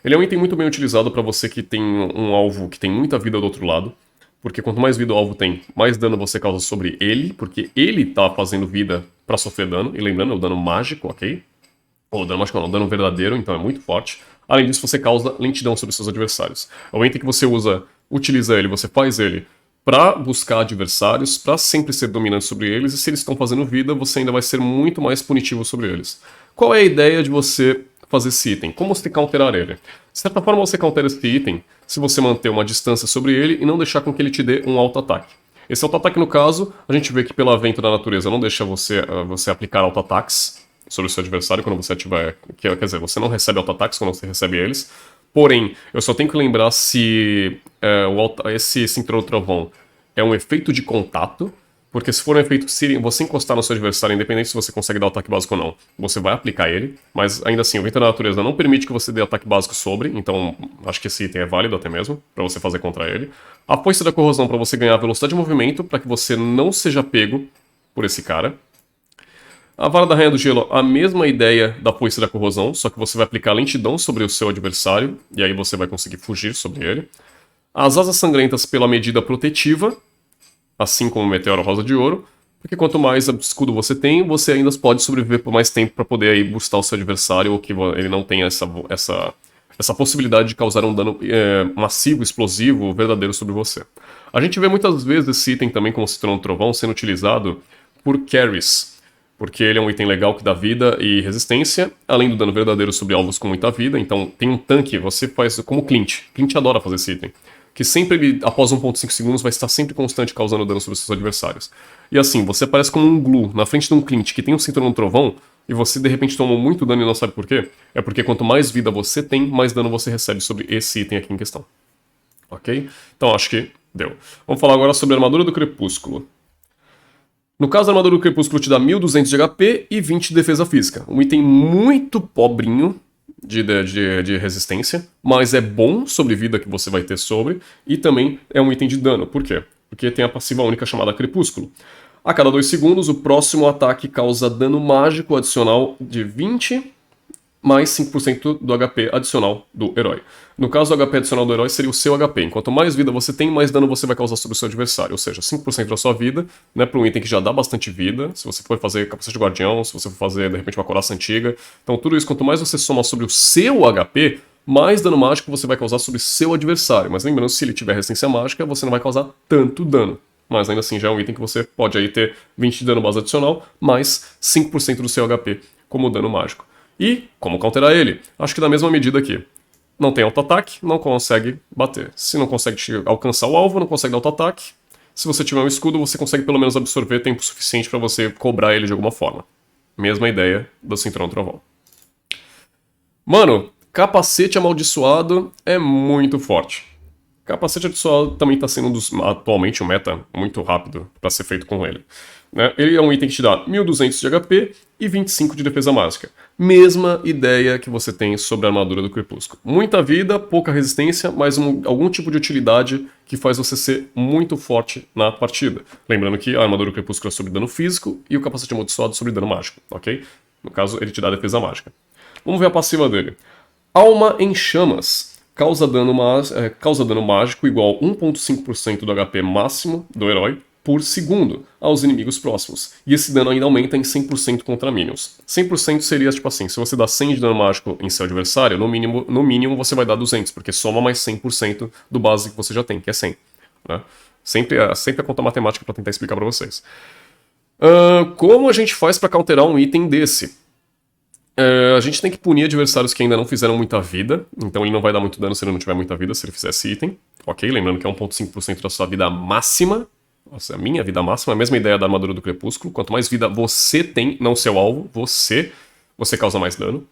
Ele é um item muito bem utilizado para você que tem um alvo que tem muita vida do outro lado, porque quanto mais vida o alvo tem, mais dano você causa sobre ele, porque ele tá fazendo vida para sofrer dano, e lembrando, é o dano mágico, ok? Ou dano mágico não, dano verdadeiro, então é muito forte. Além disso, você causa lentidão sobre seus adversários. É o item que você utiliza ele, você faz ele para buscar adversários, para sempre ser dominante sobre eles, e se eles estão fazendo vida, você ainda vai ser muito mais punitivo sobre eles. Qual é a ideia de você fazer esse item? Como você counterar ele? De certa forma, você countera esse item se você manter uma distância sobre ele e não deixar com que ele te dê um auto-ataque. Esse auto-ataque, no caso, a gente vê que pelo evento da natureza não deixa você aplicar auto-ataques sobre o seu adversário quando você ativar... Quer dizer, você não recebe auto-ataques quando você recebe eles. Porém, eu só tenho que lembrar se esse Cinturão Trovão é um efeito de contato, porque se for um efeito, se você encostar no seu adversário, independente se você consegue dar o ataque básico ou não, você vai aplicar ele, mas ainda assim, o vento da natureza não permite que você dê ataque básico sobre, então acho que esse item é válido até mesmo, para você fazer contra ele. A foice da corrosão para você ganhar velocidade de movimento, para que você não seja pego por esse cara. A vara da Rainha do Gelo, a mesma ideia da foice da corrosão, só que você vai aplicar lentidão sobre o seu adversário, e aí você vai conseguir fugir sobre ele. As asas sangrentas pela medida protetiva, assim como o Meteoro Rosa de Ouro, porque quanto mais escudo você tem, você ainda pode sobreviver por mais tempo para poder aí boostar o seu adversário, ou que ele não tenha essa possibilidade de causar um dano massivo, explosivo, verdadeiro sobre você. A gente vê muitas vezes esse item também como Cinturão do Trovão sendo utilizado por carries, porque ele é um item legal que dá vida e resistência, além do dano verdadeiro sobre alvos com muita vida. Então tem um tanque, você faz como Clint. Clint adora fazer esse item. Que sempre ele, após 1.5 segundos, vai estar sempre constante causando dano sobre seus adversários. E assim, você aparece como um glue na frente de um Clint que tem um Cinturão do Trovão, e você de repente toma muito dano e não sabe por quê. É porque quanto mais vida você tem, mais dano você recebe sobre esse item aqui em questão. Ok? Então acho que deu. Vamos falar agora sobre a Armadura do Crepúsculo. No caso, a Armadura do Crepúsculo te dá 1200 de HP e 20 de defesa física. Um item muito pobrinho de resistência, mas é bom sobre vida que você vai ter sobre, e também é um item de dano. Por quê? Porque tem a passiva única chamada Crepúsculo. A cada 2 segundos, o próximo ataque causa dano mágico adicional de 20 mais 5% do HP adicional do herói. No caso, o HP adicional do herói seria o seu HP. Enquanto mais vida você tem, mais dano você vai causar sobre o seu adversário. Ou seja, 5% da sua vida, né, para um item que já dá bastante vida. Se você for fazer capacete de guardião, se você for fazer, de repente, uma coraça antiga. Então, tudo isso, quanto mais você soma sobre o seu HP, mais dano mágico você vai causar sobre o seu adversário. Mas lembrando, se ele tiver resistência mágica, você não vai causar tanto dano. Mas ainda assim, já é um item que você pode aí ter 20 de dano base adicional, mais 5% do seu HP como dano mágico. E como counterar ele? Acho que da mesma medida aqui. Não tem auto-ataque, não consegue bater. Se não consegue alcançar o alvo, não consegue dar auto-ataque. Se você tiver um escudo, você consegue pelo menos absorver tempo suficiente para você cobrar ele de alguma forma. Mesma ideia do Cinturão Trovão. Mano, capacete amaldiçoado é muito forte. Capacete amaldiçoado também está sendo atualmente um meta muito rápido para ser feito com ele. Né? Ele é um item que te dá 1200 de HP e 25 de defesa mágica. Mesma ideia que você tem sobre a Armadura do Crepúsculo. Muita vida, pouca resistência, mas algum tipo de utilidade que faz você ser muito forte na partida. Lembrando que a Armadura do Crepúsculo é sobre dano físico e o Capacete Amaldiçoado sobre dano mágico, ok? No caso, ele te dá defesa mágica. Vamos ver a passiva dele. Alma em Chamas. Causa dano mágico igual a 1.5% do HP máximo do herói por segundo aos inimigos próximos. E esse dano ainda aumenta em 100% contra minions. 100% seria tipo assim, se você dá 100 de dano mágico em seu adversário, no mínimo você vai dar 200, porque soma mais 100% do base que você já tem, que é 100. Né? Sempre a conta matemática para tentar explicar para vocês. Como a gente faz para counterar um item desse? A gente tem que punir adversários que ainda não fizeram muita vida, então ele não vai dar muito dano se ele não tiver muita vida, se ele fizer esse item. Ok? Lembrando que é 1.5% da sua vida máxima. a minha vida máxima, a mesma ideia da armadura do Crepúsculo. Quanto mais vida você tem, não seu alvo, você causa mais dano.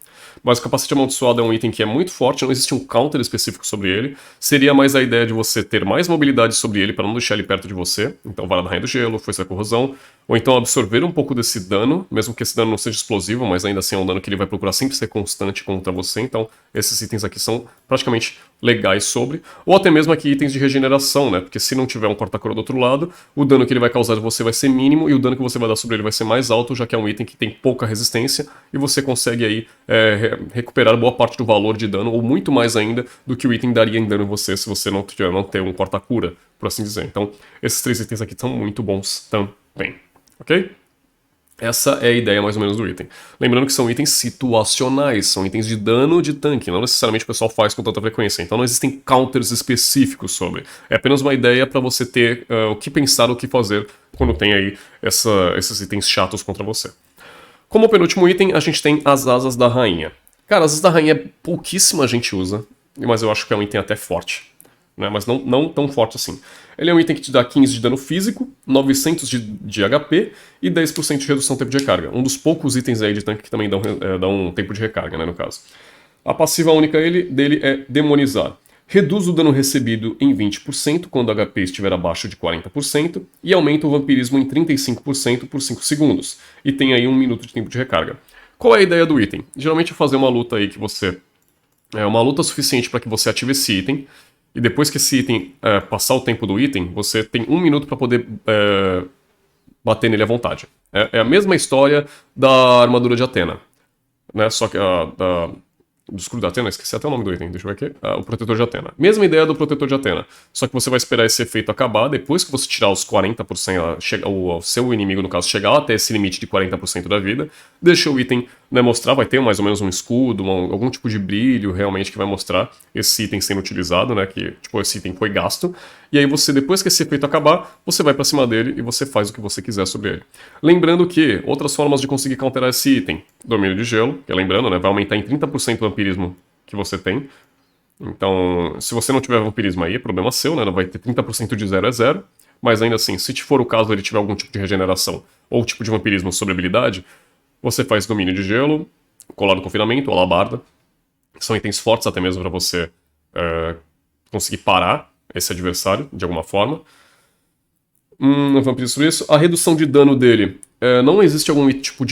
Mas o capacete amaldiçoado é um item que é muito forte, não existe um counter específico sobre ele. Seria mais a ideia de você ter mais mobilidade sobre ele para não deixar ele perto de você. Então, vara da rainha do gelo, força da corrosão. Ou então absorver um pouco desse dano, mesmo que esse dano não seja explosivo, mas ainda assim é um dano que ele vai procurar sempre ser constante contra você. Então, esses itens aqui são praticamente legais sobre. Ou até mesmo aqui itens de regeneração, né? Porque se não tiver um corta-coroa do outro lado, o dano que ele vai causar de você vai ser mínimo e o dano que você vai dar sobre ele vai ser mais alto, já que é um item que tem pouca resistência e você consegue aí recuperar boa parte do valor de dano, ou muito mais ainda do que o item daria em dano em você se você não ter um corta-cura, por assim dizer. Então, esses 3 itens aqui são muito bons também, ok? Essa é a ideia mais ou menos do item. Lembrando que são itens situacionais, são itens de dano de tanque, não necessariamente o pessoal faz com tanta frequência, então não existem counters específicos sobre. É apenas uma ideia para você ter o que pensar, o que fazer quando tem aí esses itens chatos contra você. Como penúltimo item, a gente tem as asas da rainha. Cara, as asas da rainha pouquíssima gente usa, mas eu acho que é um item até forte, né? Mas não tão forte assim. Ele é um item que te dá 15 de dano físico, 900 de HP e 10% de redução do tempo de recarga. Um dos poucos itens aí de tanque que também dão um tempo de recarga, né, no caso. A passiva única dele é Demonizar. Reduz o dano recebido em 20% quando o HP estiver abaixo de 40% e aumenta o vampirismo em 35% por 5 segundos. E tem aí 1 minuto de tempo de recarga. Qual é a ideia do item? Geralmente é fazer uma luta aí que você... É uma luta suficiente para que você ative esse item. E depois que esse item passar o tempo do item, você tem 1 minuto para poder bater nele à vontade. É a mesma história da armadura de Athena, né? Só que do escudo de Athena, esqueci até o nome do item, deixa eu ver aqui. O protetor de Athena. Mesma ideia do protetor de Athena. Só que você vai esperar esse efeito acabar, depois que você tirar os 40%, o seu inimigo, no caso, chegar até esse limite de 40% da vida, deixa o item, né, mostrar, vai ter mais ou menos um escudo, algum tipo de brilho realmente que vai mostrar esse item sendo utilizado, né, que tipo, esse item foi gasto. E aí você, depois que esse efeito acabar, você vai pra cima dele e você faz o que você quiser sobre ele. Lembrando que outras formas de conseguir counterar esse item, domínio de gelo, que lembrando, né, vai aumentar em 30% o vampirismo que você tem. Então, se você não tiver vampirismo aí, é problema seu, né, vai ter 30% de 0 a 0. Mas ainda assim, se for o caso ele tiver algum tipo de regeneração ou tipo de vampirismo sobre habilidade, você faz domínio de gelo, colar do confinamento, alabarda. São itens fortes até mesmo para você conseguir parar esse adversário de alguma forma. Não vamos pedir sobre isso. A redução de dano dele. Não existe algum tipo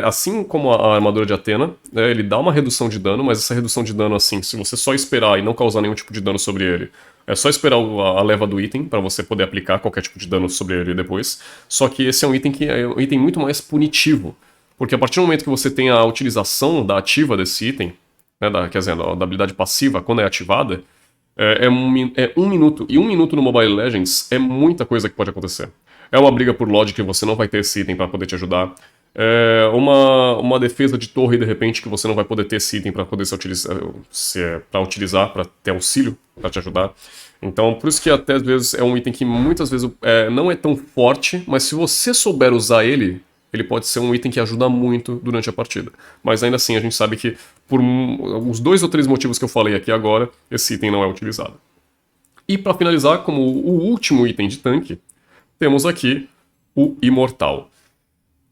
assim como a armadura de Athena, ele dá uma redução de dano, mas essa redução de dano, assim, se você só esperar e não causar nenhum tipo de dano sobre ele, é só esperar a leva do item para você poder aplicar qualquer tipo de dano sobre ele depois. Só que esse é um item que é um item muito mais punitivo. Porque a partir do momento que você tem a utilização da ativa desse item, né, quer dizer, da habilidade passiva, quando é ativada, é 1 minuto. E 1 minuto no Mobile Legends é muita coisa que pode acontecer. É uma briga por Logic que você não vai ter esse item para poder te ajudar. É uma defesa de torre, de repente, que você não vai poder ter esse item para poder utilizar, para ter auxílio, para te ajudar. Então, por isso que até às vezes é um item que muitas vezes não é tão forte, mas se você souber usar ele pode ser um item que ajuda muito durante a partida. Mas ainda assim, a gente sabe que por os 2 ou 3 motivos que eu falei aqui agora, esse item não é utilizado. E para finalizar, como o último item de tanque, temos aqui o Imortal.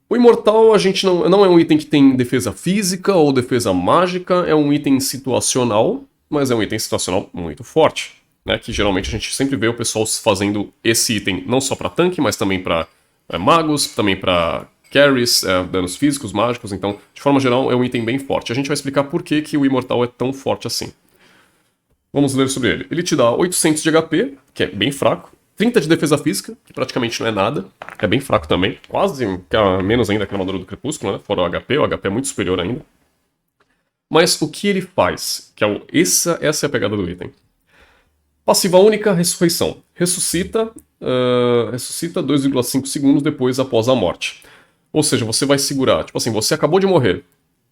O Imortal, a gente não é um item que tem defesa física ou defesa mágica, é um item situacional, mas é um item situacional muito forte, né? Que geralmente a gente sempre vê o pessoal fazendo esse item não só para tanque, mas também para magos, também para carries, danos físicos, mágicos, então, de forma geral, é um item bem forte. A gente vai explicar por que o Imortal é tão forte assim. Vamos ler sobre ele. Ele te dá 800 de HP, que é bem fraco, 30 de defesa física, que praticamente não é nada, é bem fraco também, quase menos ainda que a armadura do Crepúsculo, né? Fora o HP é muito superior ainda. Mas o que ele faz? Essa é a pegada do item. Passiva única, ressurreição. Ressuscita 2,5 segundos depois após a morte. Ou seja, você vai segurar, tipo assim, você acabou de morrer.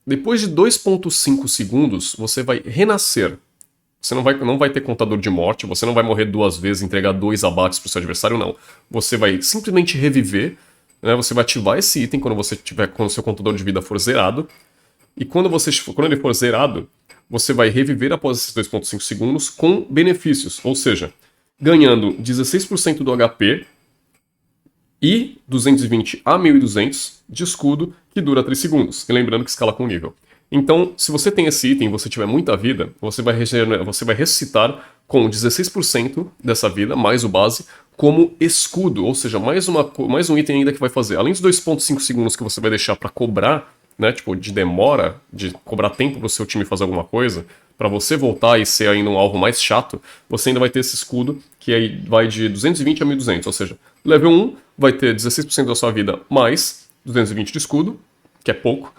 Depois de 2,5 segundos, você vai renascer. Você não vai ter contador de morte, você não vai morrer 2 vezes, entregar 2 abates pro seu adversário, não. Você vai simplesmente reviver, né? Você vai ativar esse item quando o seu contador de vida for zerado. E quando ele for zerado, você vai reviver após esses 2,5 segundos com benefícios. Ou seja, ganhando 16% do HP e 220 a 1200 de escudo, que dura 3 segundos. E lembrando que escala com nível. Então, se você tem esse item e você tiver muita vida, você vai ressuscitar com 16% dessa vida, mais o base, como escudo. Ou seja, mais um item ainda que vai fazer. Além dos 2,5 segundos que você vai deixar pra cobrar, né, tipo, de demora, de cobrar tempo pro seu time fazer alguma coisa, pra você voltar e ser ainda um alvo mais chato, você ainda vai ter esse escudo, que aí vai de 220 a 1200. Ou seja, level 1 vai ter 16% da sua vida mais 220 de escudo, que é pouco.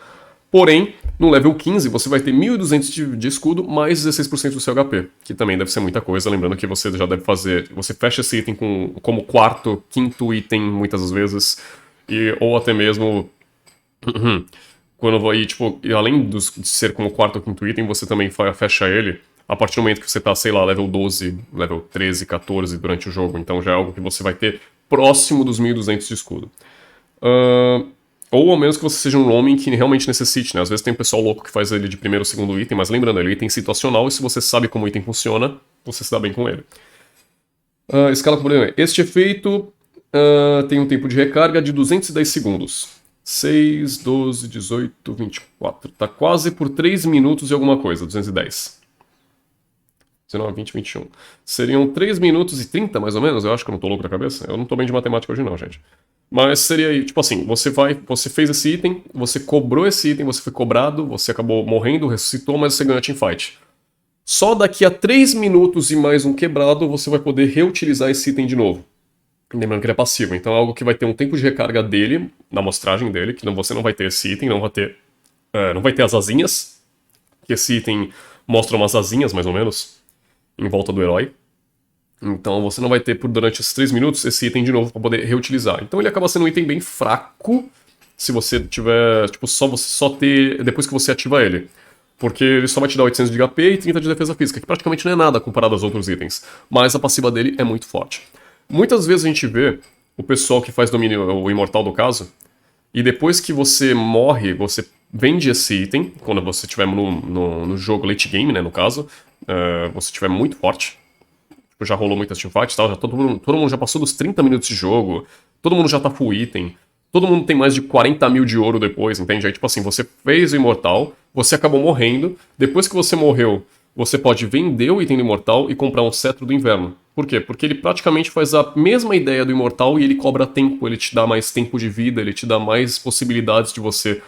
Porém, no level 15 você vai ter 1200 de escudo mais 16% do seu HP, que também deve ser muita coisa, lembrando que você já deve fazer, você fecha esse item como quarto, quinto item muitas das vezes, ou até mesmo quando vai, tipo, e além de ser como quarto ou quinto item, você também fecha ele a partir do momento que você tá, sei lá, level 12, level 13, 14 durante o jogo, então já é algo que você vai ter próximo dos 1200 de escudo. Ou ao menos que você seja um roaming que realmente necessite, né? Às vezes tem um pessoal louco que faz ele de primeiro ou segundo item, mas lembrando, ele é item situacional e se você sabe como o item funciona, você se dá bem com ele. Escala com problema. Este efeito tem um tempo de recarga de 210 segundos. 6, 12, 18, 24. Tá quase por 3 minutos e alguma coisa, 210. 19, 20, 21. Seriam 3 minutos e 30, mais ou menos? Eu acho que eu não tô louco na cabeça. Eu não tô bem de matemática hoje não, gente. Mas seria, tipo assim, você fez esse item, você cobrou esse item, você foi cobrado, você acabou morrendo, ressuscitou, mas você ganhou a teamfight. Só daqui a 3 minutos e mais um quebrado, você vai poder reutilizar esse item de novo. Lembrando que ele é passivo, então é algo que vai ter um tempo de recarga dele, na amostragem dele, que você não vai ter esse item, não vai ter as asinhas, que esse item mostra umas asinhas, mais ou menos, em volta do herói. Então você não vai ter durante esses 3 minutos esse item de novo para poder reutilizar. Então ele acaba sendo um item bem fraco se você tiver, tipo, você só ter depois que você ativa ele. Porque ele só vai te dar 800 de HP e 30 de defesa física, que praticamente não é nada comparado aos outros itens. Mas a passiva dele é muito forte. Muitas vezes a gente vê o pessoal que faz domínio, o imortal do caso, e depois que você morre, você vende esse item, quando você estiver no jogo late game, né, no caso, você estiver muito forte. Já rolou muitas teamfights e tal, já todo mundo já passou dos 30 minutos de jogo, todo mundo já tá full item, todo mundo tem mais de 40 mil de ouro depois, entende? Aí, tipo assim, você fez o imortal, você acabou morrendo, depois que você morreu, você pode vender o item do imortal e comprar um cetro do inverno. Por quê? Porque ele praticamente faz a mesma ideia do imortal e ele cobra tempo, ele te dá mais tempo de vida, ele te dá mais possibilidades de você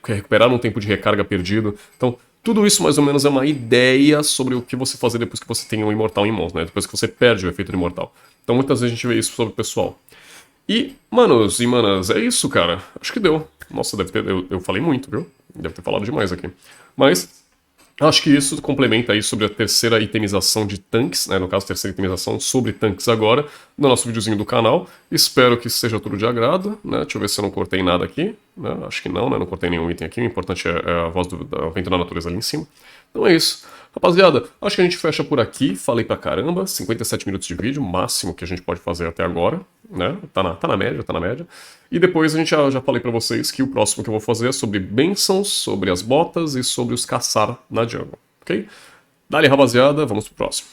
recuperar um tempo de recarga perdido. Então, tudo isso mais ou menos é uma ideia sobre o que você fazer depois que você tem um imortal em mãos, né? Depois que você perde o efeito do imortal. Então muitas vezes a gente vê isso sobre o pessoal. E, manos e manas, é isso, cara. Acho que deu. Nossa, eu falei muito, viu? Deve ter falado demais aqui. Mas acho que isso complementa aí sobre a terceira itemização de tanques, né? No caso, a terceira itemização sobre tanques agora, no nosso videozinho do canal. Espero que seja tudo de agrado, né? Deixa eu ver se eu não cortei nada aqui, né? Acho que não, né? Não cortei nenhum item aqui. O importante é a voz do vento da natureza ali em cima. Então é isso. Rapaziada, acho que a gente fecha por aqui. Falei pra caramba, 57 minutos de vídeo, máximo que a gente pode fazer até agora, né? Tá na média, tá na média. E depois a gente já falei pra vocês que o próximo que eu vou fazer é sobre bênçãos, sobre as botas e sobre os caçar na jungle, ok? Dale, rapaziada, vamos pro próximo.